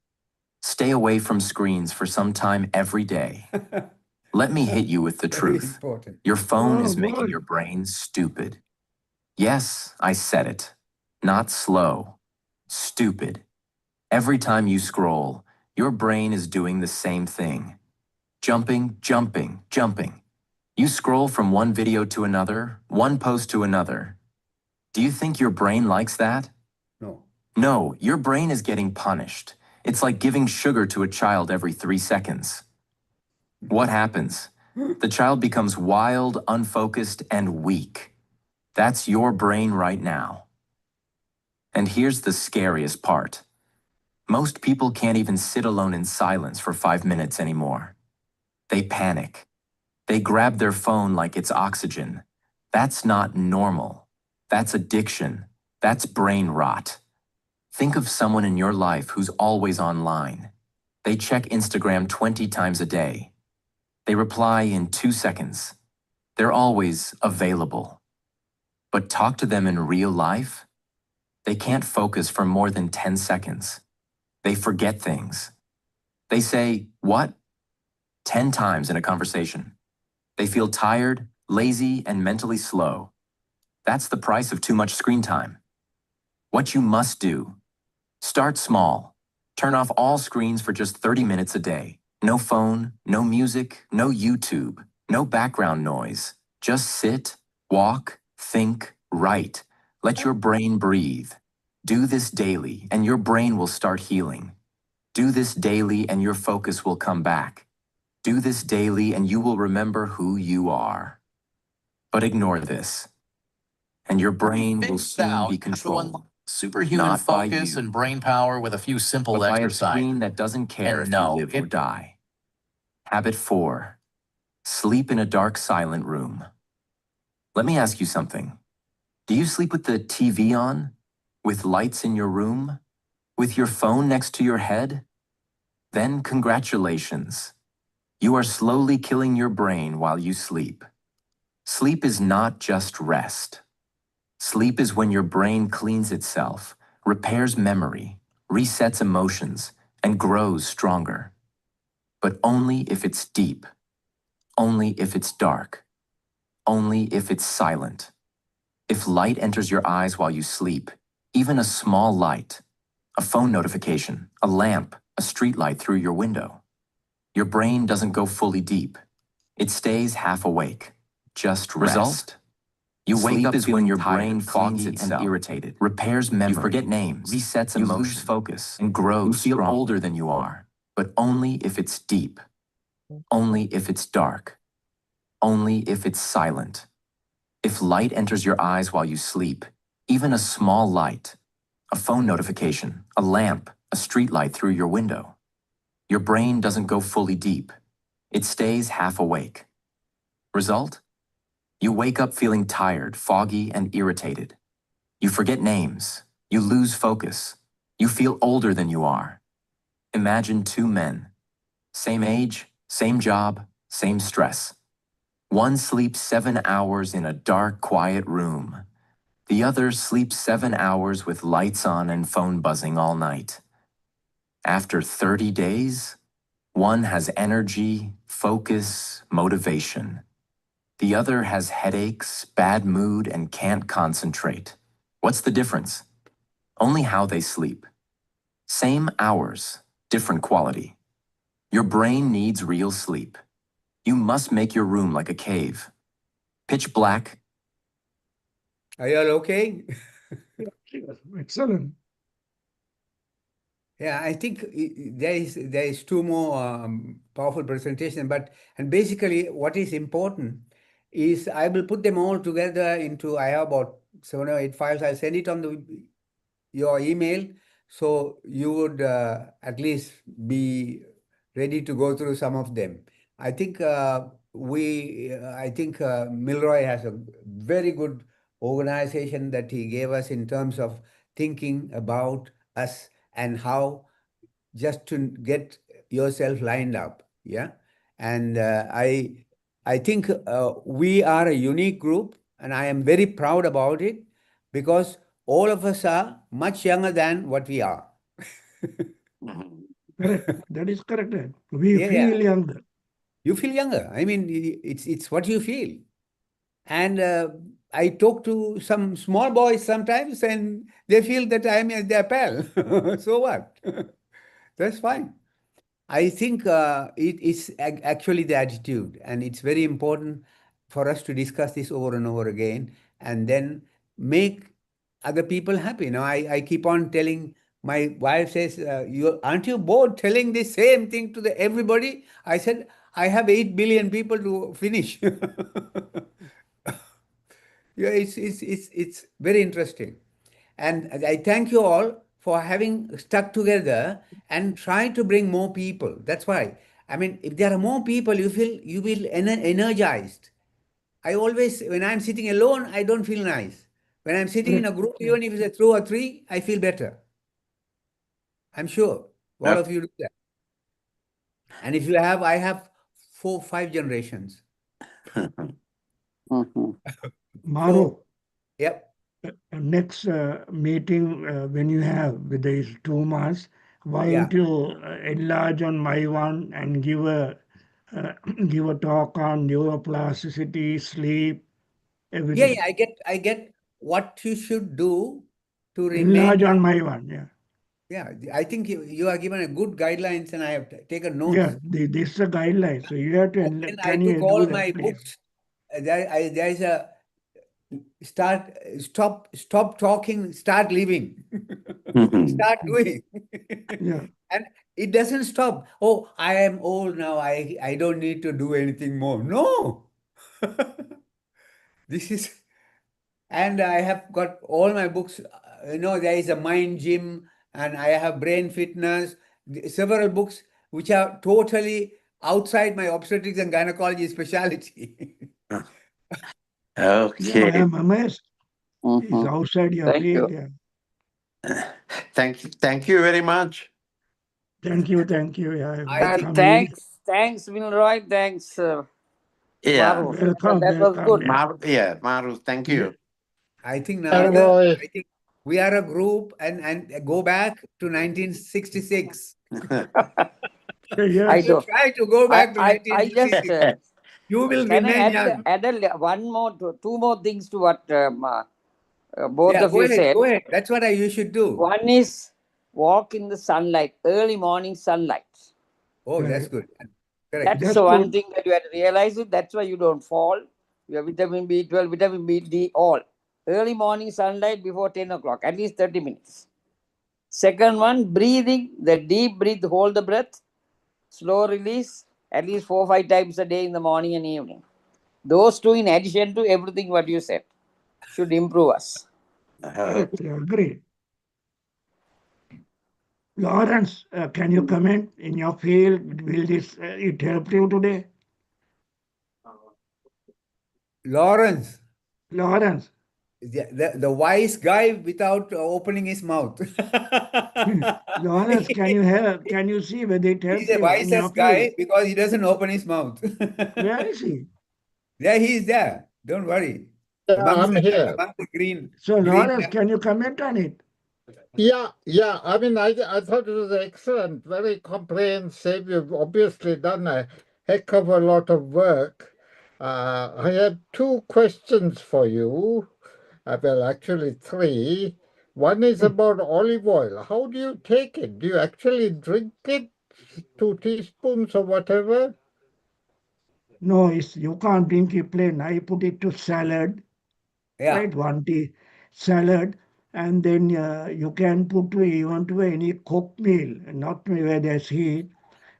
Speaker 9: Stay away from screens for some time every day. Let me hit you with the
Speaker 2: Very
Speaker 9: truth.
Speaker 2: important.
Speaker 9: Your phone
Speaker 4: Oh,
Speaker 9: is making
Speaker 4: good.
Speaker 9: your brain stupid. Yes, I said it. Not slow. Stupid. Every time you scroll, your brain is doing the same thing. Jumping, jumping, jumping. You scroll from one video to another, one post to another. Do you think your brain likes that?
Speaker 2: No.
Speaker 9: No, your brain is getting punished. It's like giving sugar to a child every 3 seconds. What happens? The child becomes wild, unfocused, and weak. That's your brain right now. And here's the scariest part. Most people can't even sit alone in silence for 5 minutes anymore. They panic. They grab their phone like it's oxygen. That's not normal. That's addiction. That's brain rot. Think of someone in your life who's always online. They check Instagram 20 times a day. They reply in 2 seconds. They're always available. But talk to them in real life. They can't focus for more than 10 seconds. They forget things. They say, "What?" 10 times in a conversation. They feel tired, lazy, and mentally slow. That's the price of too much screen time. What you must do: start small. Turn off all screens for just 30 minutes a day. No phone, no music, no YouTube, no background noise. Just sit, walk, think, write. Let your brain breathe. Do this daily, and your brain will start healing. Do this daily, and your focus will come back. Do this daily, and you will remember who you are. But ignore this, and your brain will
Speaker 8: Figured
Speaker 9: soon
Speaker 8: out
Speaker 9: be
Speaker 8: how to
Speaker 9: controlled.
Speaker 8: unlock superhuman
Speaker 9: Not by
Speaker 8: focus
Speaker 9: you,
Speaker 8: and brain power with a few simple
Speaker 9: but by a
Speaker 8: exercises.
Speaker 9: screen that doesn't care
Speaker 8: And
Speaker 9: if
Speaker 8: no,
Speaker 9: you live or
Speaker 8: it-
Speaker 9: die. Habit 4. Sleep in a dark, silent room. Let me ask you something. Do you sleep with the TV on? With lights in your room? With your phone next to your head? Then congratulations. You are slowly killing your brain while you sleep. Sleep is not just rest. Sleep is when your brain cleans itself, repairs memory, resets emotions, and grows stronger. But only if it's deep. Only if it's dark. Only if it's silent. If light enters your eyes while you sleep, even a small light, a phone notification, a lamp, a street light through your window, Your brain doesn't go fully deep. It stays half awake. Just rest. Result? You wake up is when your brain foggy and irritated, repairs memory, you forget names, resets emotion, you lose focus, and grows. You feel older than you are, but only if it's deep, only if it's dark, only if it's silent. If light enters your eyes while you sleep, even a small light, a phone notification, a lamp, a street light through your window, your brain doesn't go fully deep. It stays half awake. Result? You wake up feeling tired, foggy, and irritated. You forget names. You lose focus. You feel older than you are. Imagine two men. Same age, same job, same stress. One sleeps 7 hours in a dark, quiet room. The other sleeps 7 hours with lights on and phone buzzing all night. After 30 days, one has energy, focus, motivation. The other has headaches, bad mood, and can't concentrate. What's the difference? Only how they sleep. Same hours, different quality. Your brain needs real sleep. You must make your room like a cave. Pitch black.
Speaker 2: Are you all okay?
Speaker 1: Yes, excellent.
Speaker 2: Yeah, I think there is two more powerful presentation, and basically what is important is I will put them all together into, I have about 7 or 8 files. I'll send it on your email, so you would at least be ready to go through some of them. I think Milroy has a very good organization that he gave us in terms of thinking about us and how just to get yourself lined up. Yeah. And I think we are a unique group, and I am very proud about it because all of us are much younger than what we are.
Speaker 1: Correct. That is correct. We
Speaker 2: Yeah,
Speaker 1: feel younger.
Speaker 2: you feel younger. I mean, it's what you feel. And I talk to some small boys sometimes, and they feel that I'm their pal. So what? That's fine. I think it is actually the attitude, and it's very important for us to discuss this over and over again, and then make other people happy. Now, I keep on telling, my wife says, aren't you bored telling the same thing to everybody? I said, I have 8 billion people to finish. Yeah, it's very interesting. And I thank you all for having stuck together and trying to bring more people. That's why. I mean, if there are more people, you will energized. I always, when I'm sitting alone, I don't feel nice. When I'm sitting in a group, even if it's a 2 or 3, I feel better. I'm sure all of you do that. And if you have, I have 4, 5 generations.
Speaker 1: Mahroof,
Speaker 2: Yep.
Speaker 1: next meeting when you have with these 2 months, why
Speaker 2: Yeah.
Speaker 1: don't you enlarge on my one and give a talk on neuroplasticity, sleep, everything.
Speaker 2: Yeah, I get what you should do to remain
Speaker 1: Enlarge on
Speaker 2: young.
Speaker 1: my one, yeah.
Speaker 2: Yeah, I think you are given a good guidelines, and I have taken notes.
Speaker 1: Yeah, this is a guideline, so you have to.
Speaker 2: And then I
Speaker 1: Can you
Speaker 2: took
Speaker 1: do
Speaker 2: all
Speaker 1: that,
Speaker 2: my
Speaker 1: please?
Speaker 2: books. There is a stop talking, start living, start doing.
Speaker 1: Yeah.
Speaker 2: And it doesn't stop. Oh, I am old now. I don't need to do anything more. No. This is, and I have got all my books. There is a mind gym, and I have brain fitness, several books which are totally outside my obstetrics and gynecology specialty.
Speaker 1: Yeah, I
Speaker 6: Okay.
Speaker 1: am amazed. It's outside your
Speaker 5: Thank
Speaker 1: field.
Speaker 5: you.
Speaker 1: Yeah.
Speaker 6: Thank you very much.
Speaker 1: Thank you. Yeah,
Speaker 2: I think
Speaker 5: Thanks, Milroy. Thanks,
Speaker 6: Yeah.
Speaker 5: Mahroof.
Speaker 1: welcome.
Speaker 5: That was good.
Speaker 6: Maru, thank
Speaker 1: Yeah.
Speaker 6: you.
Speaker 2: I think
Speaker 1: Yeah.
Speaker 2: Narada, I think we are a group, and go back to 1966.
Speaker 1: Yes.
Speaker 5: I
Speaker 2: You
Speaker 5: do.
Speaker 2: try to go back to
Speaker 5: I just
Speaker 2: 1966. You will
Speaker 5: can I
Speaker 2: remain young.
Speaker 5: add one more, two more things to what both
Speaker 2: Yeah,
Speaker 5: of you said.
Speaker 2: go ahead. That's what you should do.
Speaker 5: One is walk in the sunlight, early morning sunlight.
Speaker 2: Oh,
Speaker 1: Right.
Speaker 2: that's good. Correct.
Speaker 5: That's the one
Speaker 1: good.
Speaker 5: thing that you have to realize it. That's why you don't fall. Your vitamin B12, vitamin B, all. Early morning sunlight before 10 o'clock, at least 30 minutes. Second one, breathing, the deep breath, hold the breath, slow release, at least 4 or 5 times a day in the morning and evening. Those two, in addition to everything what you said, should improve us.
Speaker 1: Correct, I agree. Lawrence, can you comment in your field? Will this it help you today?
Speaker 2: Lawrence,
Speaker 1: Lawrence,
Speaker 2: the wise guy without opening his mouth.
Speaker 1: Lawrence, can you help? Can you see whether it
Speaker 2: He's
Speaker 1: helped
Speaker 2: the
Speaker 1: you in your
Speaker 2: wisest
Speaker 1: field?
Speaker 2: guy because he doesn't open his mouth.
Speaker 1: Where is he?
Speaker 2: Yeah, he is there. Don't worry.
Speaker 10: Yeah, I'm here.
Speaker 2: Amongst the green.
Speaker 1: So,
Speaker 2: green
Speaker 1: Lawrence, can you comment on it?
Speaker 10: Yeah. I mean, I thought it was excellent, very comprehensive. You've obviously done a heck of a lot of work. I had two questions for you. Well, actually, three. One is about olive oil. How do you take it? Do you actually drink it? 2 teaspoons or whatever?
Speaker 1: No, you can't drink it plain. I put it to salad,
Speaker 2: Yeah.
Speaker 1: right? 1 tea salad, and then you can put to even to any cooked meal, not where there's heat.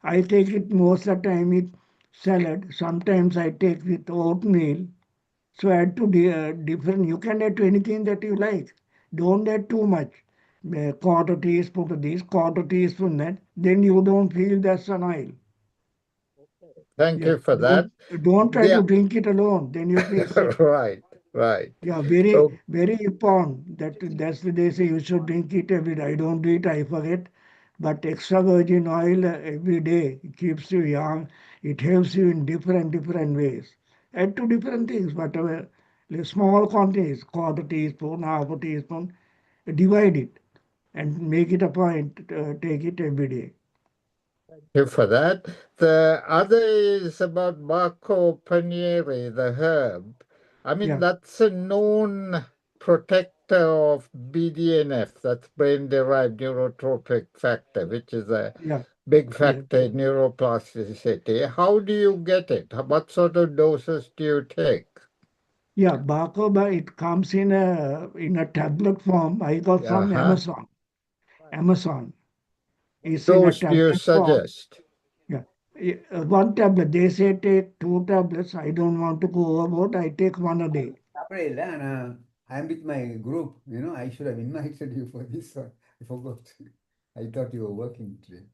Speaker 1: I take it most of the time with salad. Sometimes I take with oatmeal. So add to different. You can add to anything that you like. Don't add too much. Quarter teaspoon to this, quarter teaspoon that. Then you don't feel that's an oil.
Speaker 10: Thank
Speaker 1: Yeah.
Speaker 10: you for that.
Speaker 1: Don't try to
Speaker 10: The,
Speaker 1: drink it alone. Then you feel sick.
Speaker 10: right.
Speaker 1: Yeah, very,
Speaker 10: So,
Speaker 1: very important. That's what they say you should drink it every day. I don't do it, I forget. But extra virgin oil every day it keeps you young. It helps you in different ways. Add to different things, whatever. Small quantities, quarter teaspoon, half a teaspoon. Divide it and make it a point. Take it every day.
Speaker 10: you for that. The other is about Marco Panieri, the herb. I mean,
Speaker 1: Yeah,
Speaker 10: that's a known protector of BDNF, that's brain-derived neurotrophic factor, which is a
Speaker 1: yeah,
Speaker 10: big
Speaker 1: yeah.
Speaker 10: factor in neuroplasticity. How do you get it? What sort of doses do you take?
Speaker 1: Yeah, Bacoba, it comes in a tablet form. I got from
Speaker 10: Uh-huh.
Speaker 1: Amazon. Amazon. It's in a
Speaker 10: Dose do you
Speaker 1: tablet form.
Speaker 10: suggest?
Speaker 1: Yeah. One tablet. They say take 2 tablets. I don't want to go overboard. I take one a day.
Speaker 2: I'm with my group. I should have invited you for this one. I forgot. I thought you were working today.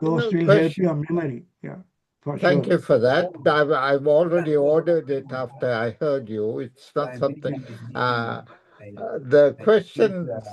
Speaker 1: Those
Speaker 10: Final
Speaker 1: will help
Speaker 10: question.
Speaker 1: your memory. Yeah, for
Speaker 10: Thank
Speaker 1: sure.
Speaker 10: you for that. I've already ordered it after I heard you. It's not something. The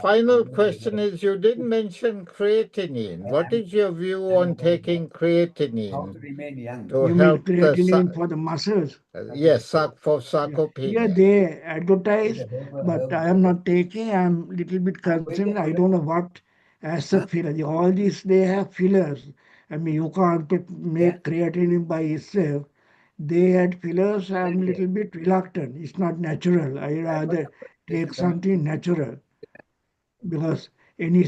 Speaker 10: final question is, you didn't mention creatinine. What is your view on taking
Speaker 2: How
Speaker 10: creatinine
Speaker 2: to remain young.
Speaker 10: to
Speaker 1: You mean
Speaker 10: help the,
Speaker 1: creatinine for the muscles?
Speaker 10: yes, for
Speaker 1: Yeah, yeah,
Speaker 10: sarcopenia?
Speaker 1: they advertise, but I am not taking. I'm little bit concerned. I don't know what as a filler. All these they have fillers. I mean, you can't make creatinine by itself. They add fillers. I'm little bit reluctant. It's not natural. I rather take something natural because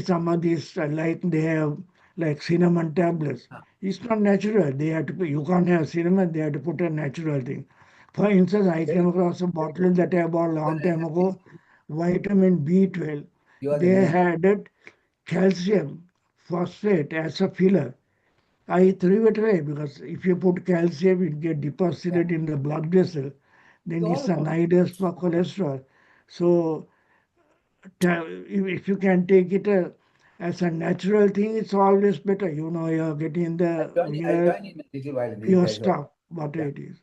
Speaker 1: some of these like they have like cinnamon tablets. It's not natural. They have to put, you can't have cinnamon. They have to put a natural thing. For instance, I came across a bottle that I bought a long time ago, vitamin B12. They had added calcium phosphate as a filler. I threw it away because if you put calcium, it get deposited in the blood vessel. Then it's a nidus for cholesterol. So if you can take it as a natural thing, it's always better. You're getting the
Speaker 2: I'll join in a little while with you
Speaker 1: pure
Speaker 2: guys.
Speaker 1: stuff, whatever it is.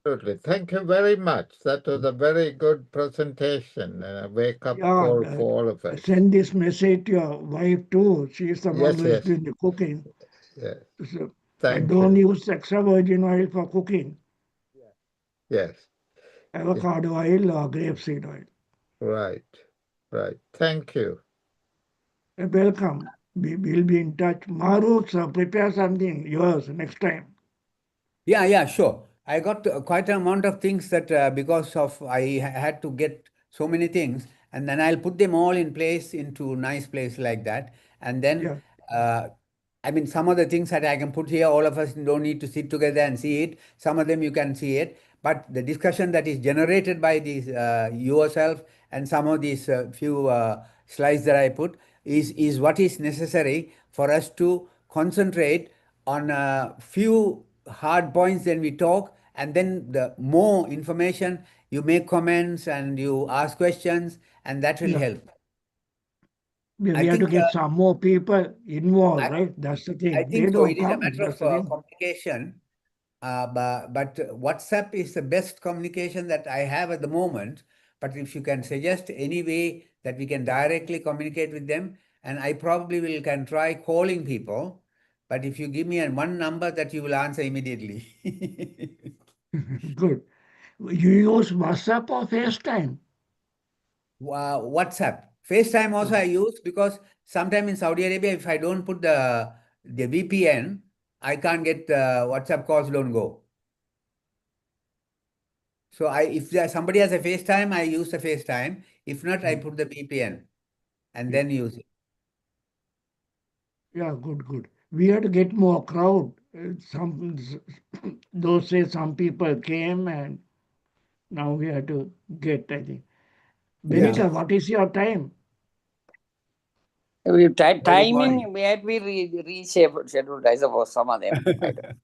Speaker 10: Absolutely. Thank you very much. That was a very good presentation and a wake-up
Speaker 1: Yeah,
Speaker 10: call for all of us.
Speaker 1: send this message to your wife too. She's the one who is
Speaker 10: Yes.
Speaker 1: doing the cooking.
Speaker 10: Yes.
Speaker 1: So, and
Speaker 10: Thank
Speaker 1: don't
Speaker 10: you.
Speaker 1: use extra virgin oil for cooking.
Speaker 10: Yes.
Speaker 1: Avocado oil or grapeseed oil.
Speaker 10: Right. Thank you.
Speaker 1: Welcome. We'll be in touch. Mahroof, sir, prepare something yours next time.
Speaker 2: Yeah, sure. I got quite an amount of things that because of I had to get so many things, and then I'll put them all in place into nice place like that, and then I mean, some of the things that I can put here, all of us don't need to sit together and see it. Some of them you can see it. But the discussion that is generated by these yourself and some of these few slides that I put is what is necessary for us to concentrate on a few hard points. Then we talk, and then the more information, you make comments and you ask questions, and that will
Speaker 1: Yeah.
Speaker 2: help.
Speaker 1: We
Speaker 2: I
Speaker 1: have to
Speaker 2: think
Speaker 1: get some more people involved,
Speaker 2: I,
Speaker 1: right? That's the
Speaker 2: I
Speaker 1: thing. They
Speaker 2: think so.
Speaker 1: don't
Speaker 2: It is a
Speaker 1: come.
Speaker 2: matter
Speaker 1: That's
Speaker 2: of
Speaker 1: the thing.
Speaker 2: communication. But WhatsApp is the best communication that I have at the moment. But if you can suggest any way that we can directly communicate with them, and I probably can try calling people. But if you give me one number that you will answer immediately.
Speaker 1: Good. You use WhatsApp or FaceTime?
Speaker 2: WhatsApp. FaceTime also I use because sometime in Saudi Arabia, if I don't put the VPN, I can't get WhatsApp calls don't go. So if somebody has a FaceTime, I use the FaceTime. If not, I put the VPN and then use it.
Speaker 1: Yeah, good. We had to get more crowd. Some those say some people came, and now we have to get, I think.
Speaker 2: Yeah.
Speaker 1: Benita, what is your time?
Speaker 5: We
Speaker 2: Early morning.
Speaker 5: timing might be rescheduled, I suppose, some of them. I don't.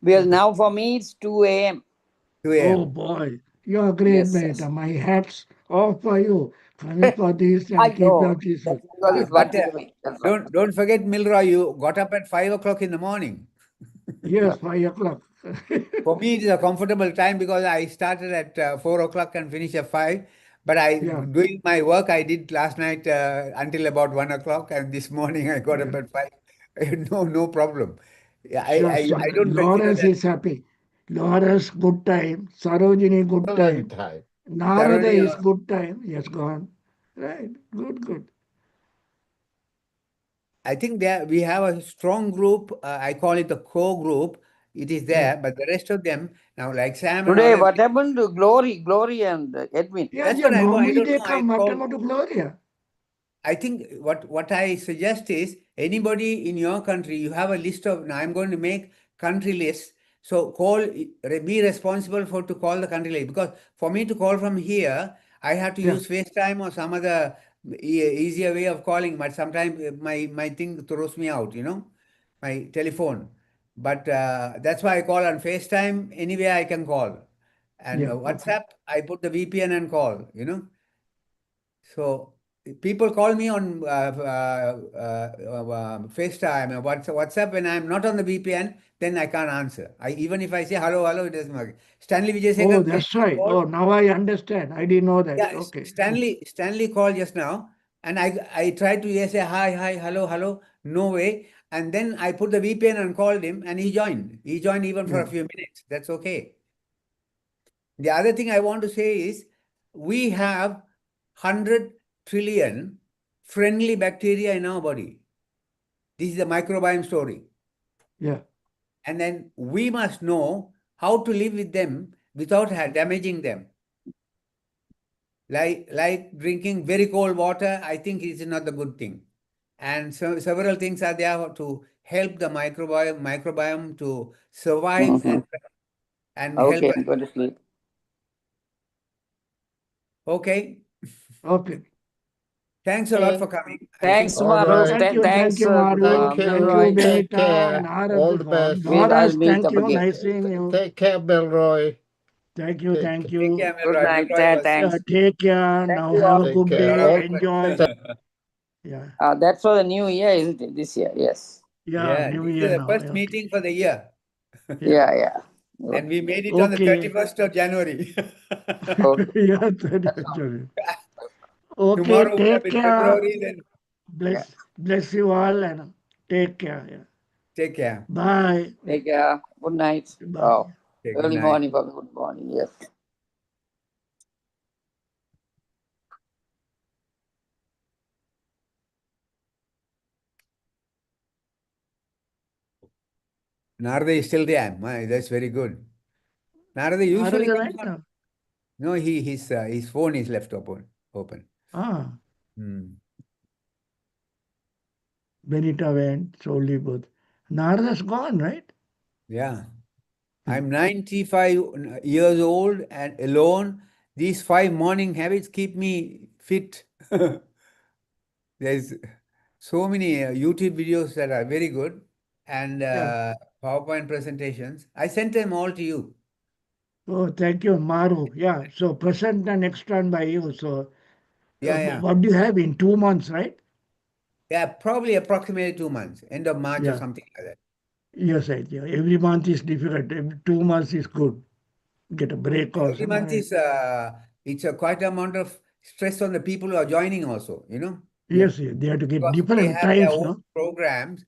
Speaker 5: Because now for me it's 2 a.m.
Speaker 2: 2
Speaker 1: Oh
Speaker 2: a.m.
Speaker 1: boy, you're great,
Speaker 5: Yes,
Speaker 1: Benita.
Speaker 5: yes.
Speaker 1: My hat's off for you. Coming for this
Speaker 5: I
Speaker 1: and keep
Speaker 5: know.
Speaker 1: up this.
Speaker 5: That's because it's
Speaker 2: But
Speaker 5: working for me. That's all.
Speaker 2: don't forget, Milroy, you got up at 5 o'clock in the morning.
Speaker 1: Yes, 5 o'clock.
Speaker 2: For me, it is a comfortable time because I started at 4 o'clock and finished at 5. But
Speaker 1: Yeah.
Speaker 2: doing my work, I did last night until about 1 o'clock, and this morning I got up
Speaker 1: Yeah.
Speaker 2: at 5. No problem. Yeah,
Speaker 1: Sure.
Speaker 2: I don't consider
Speaker 1: Lawrence
Speaker 2: that.
Speaker 1: is happy. Lawrence, good time. Sarojini, good
Speaker 10: Excellent
Speaker 1: time.
Speaker 10: time.
Speaker 1: Narada
Speaker 2: Thoroughly,
Speaker 1: is good time. He has gone. Right. Good.
Speaker 2: I think we have a strong group. I call it the core group. It is
Speaker 1: Yeah.
Speaker 2: there, but the rest of them now, like Sam and
Speaker 5: Today,
Speaker 2: all.
Speaker 5: what happened to Glory and Edwin?
Speaker 1: Yeah,
Speaker 2: That's what I
Speaker 1: normally
Speaker 2: don't
Speaker 1: they
Speaker 2: know. I
Speaker 1: come. What
Speaker 2: call.
Speaker 1: about Gloria?
Speaker 2: I think what I suggest is anybody in your country, you have a list of. Now I'm going to make country lists. So be responsible to call the country list, because for me to call from here, I have to
Speaker 1: Yeah.
Speaker 2: use FaceTime or some other easier way of calling. But sometimes my thing throws me out, my telephone. But that's why I call on FaceTime. Anywhere I can call, and
Speaker 1: Yeah.
Speaker 2: WhatsApp, I put the VPN and call. So people call me on FaceTime or WhatsApp when I'm not on the VPN, then I can't answer. Even if I say hello, it doesn't work. Stanley
Speaker 1: Oh,
Speaker 2: Vijayasekar
Speaker 1: that's
Speaker 2: just
Speaker 1: right.
Speaker 2: called.
Speaker 1: Oh, now I understand. I didn't know that.
Speaker 2: Yeah,
Speaker 1: Okay.
Speaker 2: Stanley called just now, and I tried to say hi, hello, no way. And then I put the VPN and called him, and he joined. He joined even for a
Speaker 1: Yeah.
Speaker 2: few minutes. That's okay. The other thing I want to say is we have 100 trillion friendly bacteria in our body. This is the microbiome story.
Speaker 1: Yeah.
Speaker 2: And then we must know how to live with them without damaging them. Like drinking very cold water, I think is not the good thing. And so several things are there to help the microbiome to survive and help
Speaker 5: Okay,
Speaker 2: us.
Speaker 5: I'm going to sleep.
Speaker 2: Okay.
Speaker 1: Okay.
Speaker 2: Thanks a lot for coming.
Speaker 5: Thanks,
Speaker 10: All
Speaker 5: Mahroof.
Speaker 10: right.
Speaker 1: Thank you,
Speaker 5: Thanks,
Speaker 1: Maru.
Speaker 10: Thank
Speaker 1: Thank
Speaker 10: you.
Speaker 1: you,
Speaker 5: Milroy.
Speaker 10: Take
Speaker 1: Benita.
Speaker 10: care. All
Speaker 1: Narad
Speaker 10: the
Speaker 1: gone.
Speaker 10: best.
Speaker 5: I'll
Speaker 1: Lawrence,
Speaker 5: meet
Speaker 1: thank
Speaker 5: up
Speaker 1: you.
Speaker 5: again.
Speaker 1: Nice seeing you.
Speaker 10: Take care, Milroy.
Speaker 1: Thank you.
Speaker 10: Take,
Speaker 1: Thank
Speaker 2: Take
Speaker 1: you.
Speaker 2: care,
Speaker 5: Good
Speaker 2: Milroy.
Speaker 5: night.
Speaker 2: Milroy was
Speaker 5: Thanks.
Speaker 1: Take care.
Speaker 5: Thank
Speaker 1: Now
Speaker 5: you
Speaker 1: have
Speaker 5: all.
Speaker 1: a
Speaker 10: take
Speaker 1: good
Speaker 10: care.
Speaker 1: day.
Speaker 10: All
Speaker 1: Enjoy. Yeah.
Speaker 5: That's for the new year, isn't it? This year, yes.
Speaker 1: Yeah.
Speaker 2: Yeah,
Speaker 1: New
Speaker 2: this is
Speaker 1: Year
Speaker 2: the
Speaker 1: now.
Speaker 2: first
Speaker 1: Okay.
Speaker 2: meeting for the year.
Speaker 1: Yeah.
Speaker 5: Yeah. Good.
Speaker 2: And we made it on the
Speaker 1: Okay.
Speaker 2: 31st of January.
Speaker 5: Okay.
Speaker 1: Yeah. Okay.
Speaker 2: Tomorrow would have
Speaker 1: Take
Speaker 2: been
Speaker 1: care.
Speaker 2: February, then
Speaker 5: Yeah.
Speaker 1: Bless you all and take care. Yeah.
Speaker 2: take care.
Speaker 1: Bye.
Speaker 5: Take care. Good night.
Speaker 1: Bye.
Speaker 5: Oh,
Speaker 2: Okay, good
Speaker 5: early
Speaker 2: night.
Speaker 5: morning for good morning. Yes.
Speaker 2: Narada is still there. That's very good. Narada usually
Speaker 1: Narada
Speaker 2: comes
Speaker 1: right
Speaker 2: on.
Speaker 1: now.
Speaker 2: No, his phone is left open.
Speaker 1: Ah.
Speaker 2: Hmm.
Speaker 1: Benita went, solely both. Narada's gone, right?
Speaker 2: Yeah.
Speaker 1: Yeah.
Speaker 2: I'm 95 years old and alone. These 5 morning habits keep me fit. There's so many YouTube videos that are very good and
Speaker 1: Yeah.
Speaker 2: PowerPoint presentations. I sent them all to you.
Speaker 1: Oh, thank you, Maru. Yeah. So present and extend by you. So
Speaker 2: Yeah, yeah.
Speaker 1: what do you have in 2 months, right?
Speaker 2: Yeah, probably approximately 2 months, end of March or
Speaker 1: Yeah.
Speaker 2: something like that.
Speaker 1: Yes, right. Yeah. Every month is difficult. Every 2 months is good. Get a break
Speaker 2: Every
Speaker 1: also. No?
Speaker 2: month is it's a quite amount of stress on the people who are joining also, you know.
Speaker 1: Yes, yes. They have to get
Speaker 2: Because they
Speaker 1: different
Speaker 2: have their
Speaker 1: times,
Speaker 2: own
Speaker 1: no?
Speaker 2: programs,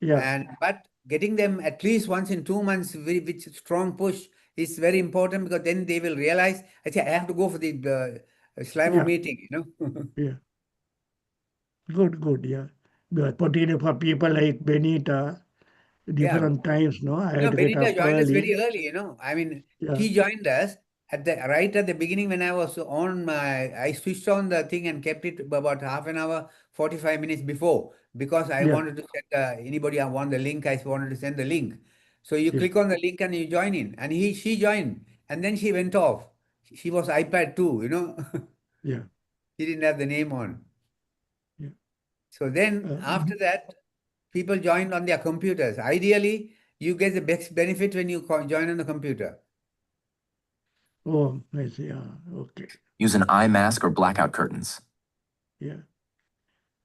Speaker 1: Yeah.
Speaker 2: and but getting them at least once in 2 months with strong push is very important, because then they will realize, I say, I have to go for the Slimer
Speaker 1: Yeah.
Speaker 2: meeting, you know.
Speaker 1: Yeah. Good, good. Yeah. But particularly for people like Benita,
Speaker 2: Yeah.
Speaker 1: different times, no? I
Speaker 2: You
Speaker 1: had
Speaker 2: know,
Speaker 1: to get
Speaker 2: Benita
Speaker 1: up
Speaker 2: joined us
Speaker 1: early.
Speaker 2: very early, you know. I mean,
Speaker 1: Yeah.
Speaker 2: she joined us at the right at the beginning when I was on I switched on the thing and kept it about half an hour, 45 minutes before, because I
Speaker 1: Yeah.
Speaker 2: wanted to send anybody I want the link, I wanted to send the link. So you
Speaker 1: Yeah.
Speaker 2: click on the link and you join in. And she joined, and then she went off. She was iPad 2, you know.
Speaker 1: Yeah.
Speaker 2: She didn't have the name on.
Speaker 1: Yeah.
Speaker 2: So then after that, people joined on their computers. Ideally, you get the best benefit when you join on the computer.
Speaker 1: Oh, I see. Yeah. Okay.
Speaker 9: Use an eye mask or blackout curtains.
Speaker 1: Yeah.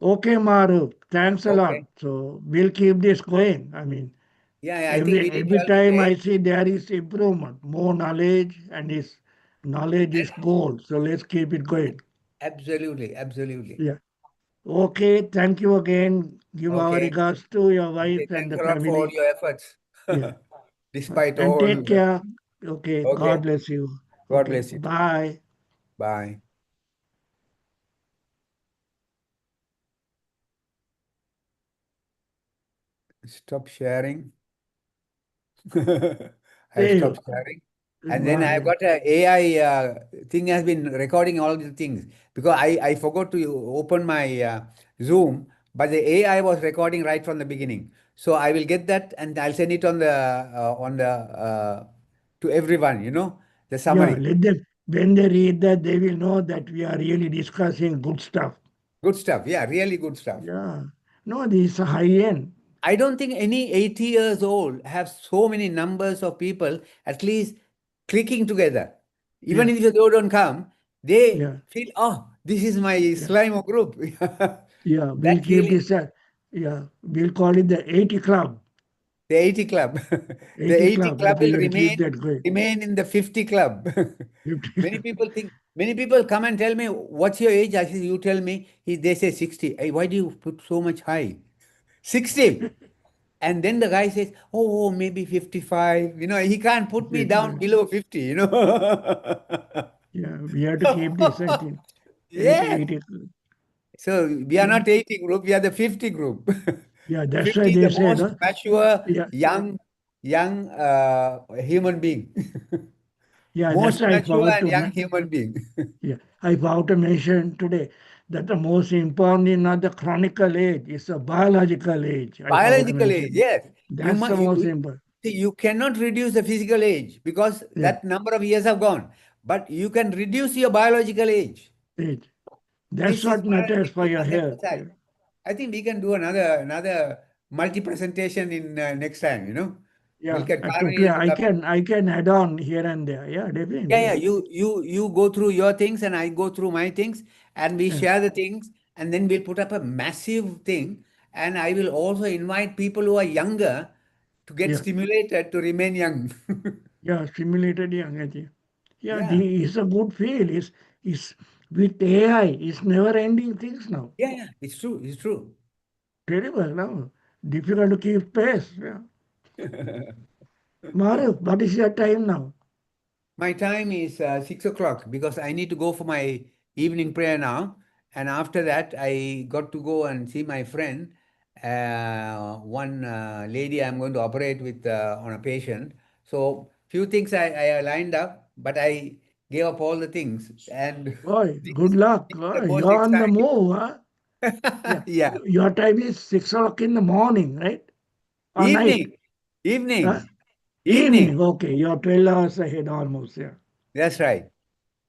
Speaker 1: Okay, Maru. Thanks a lot.
Speaker 2: Okay.
Speaker 1: So we'll keep this going. I mean,
Speaker 2: Yeah, I think we did
Speaker 1: every
Speaker 2: well
Speaker 1: time
Speaker 2: today.
Speaker 1: I see there is improvement, more knowledge, and is knowledge is gold. So let's keep it going.
Speaker 2: Absolutely, absolutely.
Speaker 1: Yeah. Okay. Thank you again. Give our
Speaker 2: Okay.
Speaker 1: regards to your
Speaker 2: Okay.
Speaker 1: wife and
Speaker 2: Thanks
Speaker 1: the
Speaker 2: a lot for all
Speaker 1: family.
Speaker 2: your efforts.
Speaker 1: Yeah.
Speaker 2: Despite
Speaker 1: And
Speaker 2: all
Speaker 1: take
Speaker 2: the.
Speaker 1: care. Okay.
Speaker 2: Okay.
Speaker 1: God bless you.
Speaker 2: God
Speaker 1: Okay.
Speaker 2: bless you.
Speaker 1: Bye.
Speaker 2: Bye. Stop sharing. I
Speaker 1: Save.
Speaker 2: stopped sharing. And then I've
Speaker 1: Yeah.
Speaker 2: got a AI thing has been recording all these things, because I forgot to open my Zoom, but the AI was recording right from the beginning. So I will get that and I'll send it on the to everyone, you know, the
Speaker 1: Yeah.
Speaker 2: summary.
Speaker 1: Let them, when they read that, they will know that we are really discussing good stuff.
Speaker 2: Good stuff. Yeah, really good stuff.
Speaker 1: Yeah. No, this is high end.
Speaker 2: I don't think any 80 years old have so many numbers of people at least clicking together. Even
Speaker 1: Yeah.
Speaker 2: if they don't come, they
Speaker 1: Yeah.
Speaker 2: feel, oh, this is my
Speaker 1: Yeah.
Speaker 2: Slimo group.
Speaker 1: Yeah. We'll
Speaker 2: That
Speaker 1: keep
Speaker 2: feeling,
Speaker 1: this. Yeah. We'll call it the 80 Club.
Speaker 2: the 80 club. The
Speaker 1: 80
Speaker 2: 80
Speaker 1: Club. I
Speaker 2: club
Speaker 1: think
Speaker 2: will
Speaker 1: you have to keep that going.
Speaker 2: remain in the 50 club.
Speaker 1: 50 Club.
Speaker 2: Many people come and tell me, what's your age? I say, you tell me. They say 60. Hey, why do you put so much high? 60. And then the guy says, maybe 55. You know, he can't put me down
Speaker 1: 55.
Speaker 2: below 50, you know.
Speaker 1: Yeah. We have to keep this, I think. 80,
Speaker 2: Yes.
Speaker 1: 80.
Speaker 2: So we are
Speaker 1: Yeah.
Speaker 2: not 80 group, we are the 50 group.
Speaker 1: Yeah. That's why
Speaker 2: 50,
Speaker 1: they
Speaker 2: the
Speaker 1: say,
Speaker 2: most
Speaker 1: no?
Speaker 2: mature,
Speaker 1: Yeah.
Speaker 2: young human being.
Speaker 1: Yeah. That's
Speaker 2: Most
Speaker 1: why I
Speaker 2: mature
Speaker 1: forgot
Speaker 2: and
Speaker 1: to.
Speaker 2: young human being.
Speaker 1: Yeah, I forgot to mention today that the most important is not the chronical age, it's the biological age. I forgot to
Speaker 2: Biological age,
Speaker 1: mention.
Speaker 2: yes. You
Speaker 1: That's
Speaker 2: must,
Speaker 1: the most important
Speaker 2: see, you cannot reduce the physical age because
Speaker 1: yeah,
Speaker 2: that number of years have gone. But you can reduce your biological age.
Speaker 1: age. That's
Speaker 2: This is
Speaker 1: what
Speaker 2: what I
Speaker 1: matters
Speaker 2: think
Speaker 1: for
Speaker 2: we
Speaker 1: your
Speaker 2: must
Speaker 1: health.
Speaker 2: emphasize.
Speaker 1: Yeah,
Speaker 2: I think we can do another multi-presentation in next time, you know. We'll
Speaker 1: yeah.
Speaker 2: get
Speaker 1: Totally,
Speaker 2: Parnell to come in.
Speaker 1: I can add on here and there. Yeah,
Speaker 2: Yeah,
Speaker 1: definitely.
Speaker 2: yeah.
Speaker 1: Yeah,
Speaker 2: You go through your things and I go through my things, and we
Speaker 1: yeah,
Speaker 2: share the things, and then we'll put up a massive thing. And I will also invite people who are younger to get
Speaker 1: yeah.
Speaker 2: stimulated to remain young.
Speaker 1: Yeah, stimulated young age. Yeah,
Speaker 2: Yeah.
Speaker 1: it's a good field. It's with AI. It's never ending things now.
Speaker 2: Yeah, yeah. It's true. It's true.
Speaker 1: Terrible now. Difficult to keep pace. Yeah. Maru, what is your time now?
Speaker 2: My time is 6 o'clock because I need to go for my evening prayer now. And after that, I got to go and see my friend, one lady I'm going to operate with on a patient. So few things I lined up, but I gave up all the things. And
Speaker 1: Boy,
Speaker 2: this
Speaker 1: good
Speaker 2: is,
Speaker 1: luck.
Speaker 2: this is the
Speaker 1: Boy,
Speaker 2: most
Speaker 1: you're on the
Speaker 2: exciting.
Speaker 1: move, huh? Yeah.
Speaker 2: Yeah.
Speaker 1: Your time is 6 o'clock in the morning, right? Or night?
Speaker 2: Evening. Evening.
Speaker 1: Huh?
Speaker 2: Evening.
Speaker 1: Evening. Okay. You're 12 hours ahead almost. Yeah.
Speaker 2: That's right.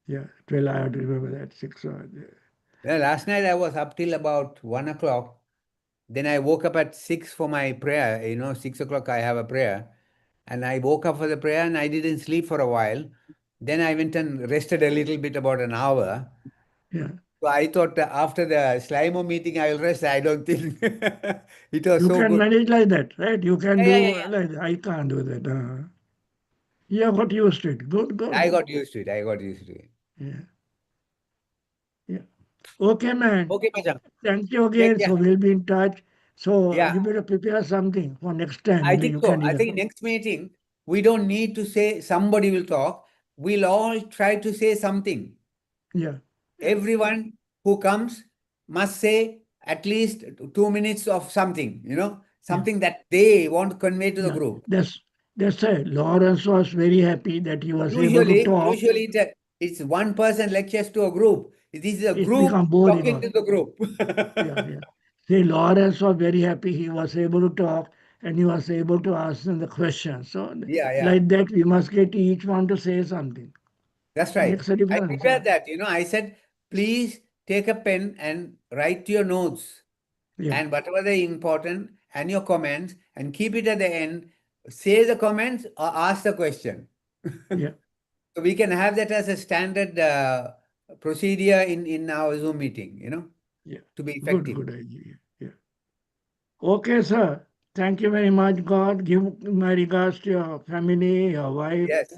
Speaker 1: Yeah. 12 hours. I have to remember that. 6 hours. Yeah.
Speaker 2: Yeah, last night I was up till about 1 o'clock. Then I woke up at 6 for my prayer. 6 o'clock I have a prayer. And I woke up for the prayer and I didn't sleep for a while. Then I went and rested a little bit, about an hour.
Speaker 1: Yeah.
Speaker 2: So I thought after the Slimo meeting I will rest. I don't think it was
Speaker 1: You
Speaker 2: so
Speaker 1: can
Speaker 2: good.
Speaker 1: manage like that, right? You can
Speaker 2: Yeah, yeah,
Speaker 1: do
Speaker 2: yeah, yeah.
Speaker 1: like that. I can't do that. You have got used to it. Good,
Speaker 2: I
Speaker 1: good.
Speaker 2: got used to it. I got used to it.
Speaker 1: Yeah. Yeah. Okay, man.
Speaker 2: Okay, Macham.
Speaker 1: Thank you
Speaker 2: Take
Speaker 1: again.
Speaker 2: care.
Speaker 1: So we'll be in touch. So
Speaker 2: Yeah,
Speaker 1: you better prepare something for next time.
Speaker 2: I think
Speaker 1: You
Speaker 2: so.
Speaker 1: can
Speaker 2: I
Speaker 1: either.
Speaker 2: think next meeting, we don't need to say somebody will talk. We'll all try to say something.
Speaker 1: Yeah.
Speaker 2: Everyone who comes must say at least 2 minutes of something,
Speaker 1: Yeah.
Speaker 2: something that they want to convey to the
Speaker 1: Yeah.
Speaker 2: group.
Speaker 1: That's right. Lawrence was very happy that he was able to talk.
Speaker 2: Usually it's one person lectures to a group. This is a
Speaker 1: It's
Speaker 2: group
Speaker 1: become boring.
Speaker 2: talking to the group.
Speaker 1: Yeah, yeah. See, Lawrence was very happy. He was able to talk and he was able to ask them the questions. So,
Speaker 2: Yeah, yeah.
Speaker 1: like that, we must get each one to say something.
Speaker 2: That's right.
Speaker 1: Makes a
Speaker 2: I
Speaker 1: difference.
Speaker 2: prepared that, I said, please take a pen and write your notes
Speaker 1: Yeah,
Speaker 2: and whatever the important and your comments and keep it at the end. Say the comments or ask the question.
Speaker 1: yeah,
Speaker 2: So we can have that as a standard procedure in our Zoom meeting,
Speaker 1: yeah.
Speaker 2: to be
Speaker 1: Good,
Speaker 2: effective.
Speaker 1: good idea. Yeah. Okay, sir. Thank you very much. God, give my regards to your family, your wife.
Speaker 2: Yes.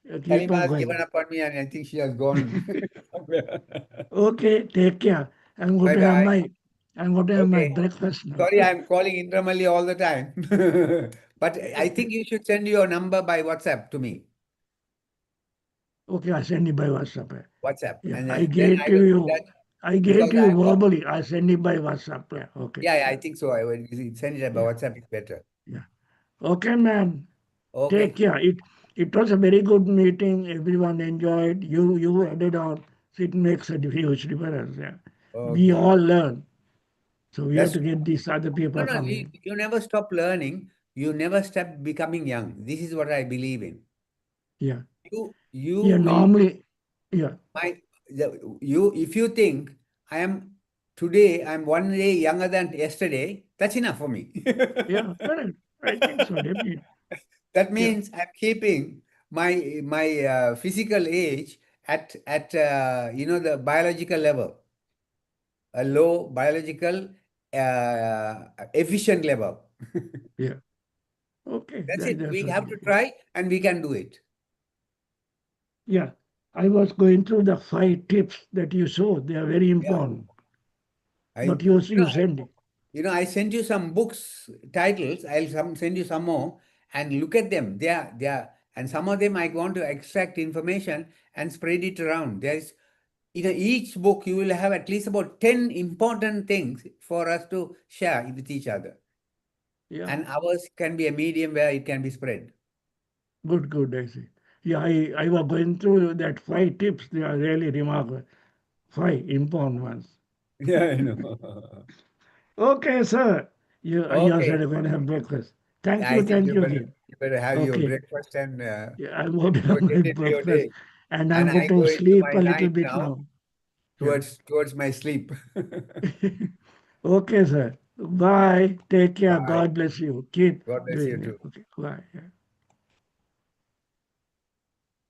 Speaker 1: Keep
Speaker 2: Kalima
Speaker 1: on
Speaker 2: has given
Speaker 1: going.
Speaker 2: up on me and I think she has gone somewhere.
Speaker 1: Okay, take care. I'm going to have
Speaker 2: Bye-bye.
Speaker 1: my
Speaker 2: Okay.
Speaker 1: breakfast now.
Speaker 2: Sorry, I'm calling Indramali all the time. But I think you should send your number by WhatsApp to me.
Speaker 1: Okay, I'll send it by WhatsApp.
Speaker 2: WhatsApp.
Speaker 1: Yeah,
Speaker 2: And
Speaker 1: I
Speaker 2: then
Speaker 1: gave
Speaker 2: I
Speaker 1: to
Speaker 2: will
Speaker 1: you.
Speaker 2: touch
Speaker 1: I gave
Speaker 2: because
Speaker 1: to you
Speaker 2: I've got.
Speaker 1: verbally. I send it by WhatsApp. Yeah, okay.
Speaker 2: Yeah, I think so. I will send it by
Speaker 1: Yeah,
Speaker 2: WhatsApp. It's better.
Speaker 1: yeah. Okay, man. Take
Speaker 2: Okay.
Speaker 1: care. It was a very good meeting. Everyone enjoyed. You added on. So it makes a huge difference. Yeah. We
Speaker 2: Okay.
Speaker 1: all learn. So we have
Speaker 2: That's
Speaker 1: to get these other
Speaker 2: no,
Speaker 1: people
Speaker 2: no.
Speaker 1: coming in.
Speaker 2: You never stop learning. You never stop becoming young. This is what I believe in.
Speaker 1: Yeah.
Speaker 2: You
Speaker 1: Yeah.
Speaker 2: will
Speaker 1: Normally, yeah.
Speaker 2: if you think I'm 1 day younger than yesterday, that's enough for me.
Speaker 1: Yeah. Correct. I think so. Definitely.
Speaker 2: That
Speaker 1: Yeah.
Speaker 2: means I'm keeping my physical age at the biological level, a low biological efficient level.
Speaker 1: Yeah. Okay.
Speaker 2: That's it.
Speaker 1: That's
Speaker 2: We
Speaker 1: what
Speaker 2: have
Speaker 1: it
Speaker 2: to
Speaker 1: is.
Speaker 2: try and we can do it.
Speaker 1: Yeah. I was going through the 5 tips that you showed. They are very
Speaker 2: Yeah.
Speaker 1: important.
Speaker 2: I
Speaker 1: But
Speaker 2: you
Speaker 1: you
Speaker 2: know,
Speaker 1: send it.
Speaker 2: I sent you some books titles. Send you some more and look at them. They are, and some of them I want to extract information and spread it around. There's each book you will have at least about 10 important things for us to share with each other.
Speaker 1: Yeah.
Speaker 2: And ours can be a medium where it can be spread.
Speaker 1: Good, good, I see. Yeah, I was going through that 5 tips. They are really remarkable. 5 important ones.
Speaker 2: Yeah, I know.
Speaker 1: Okay, sir. You
Speaker 2: Okay.
Speaker 1: said you're going to have breakfast.
Speaker 2: I think
Speaker 1: Thank
Speaker 2: you
Speaker 1: you
Speaker 2: better
Speaker 1: again.
Speaker 2: have your
Speaker 1: Okay.
Speaker 2: breakfast and
Speaker 1: Yeah, I'm going to have
Speaker 2: get
Speaker 1: my
Speaker 2: into your
Speaker 1: breakfast
Speaker 2: day.
Speaker 1: and I'm
Speaker 2: And
Speaker 1: going
Speaker 2: I
Speaker 1: to
Speaker 2: go into
Speaker 1: sleep
Speaker 2: my
Speaker 1: a little
Speaker 2: night
Speaker 1: bit
Speaker 2: now
Speaker 1: now. Yeah.
Speaker 2: towards my sleep.
Speaker 1: Okay, sir. Bye. Take care.
Speaker 2: Bye.
Speaker 1: God bless you. Keep
Speaker 2: God bless you
Speaker 1: doing it.
Speaker 2: too.
Speaker 1: Okay. Bye. Yeah.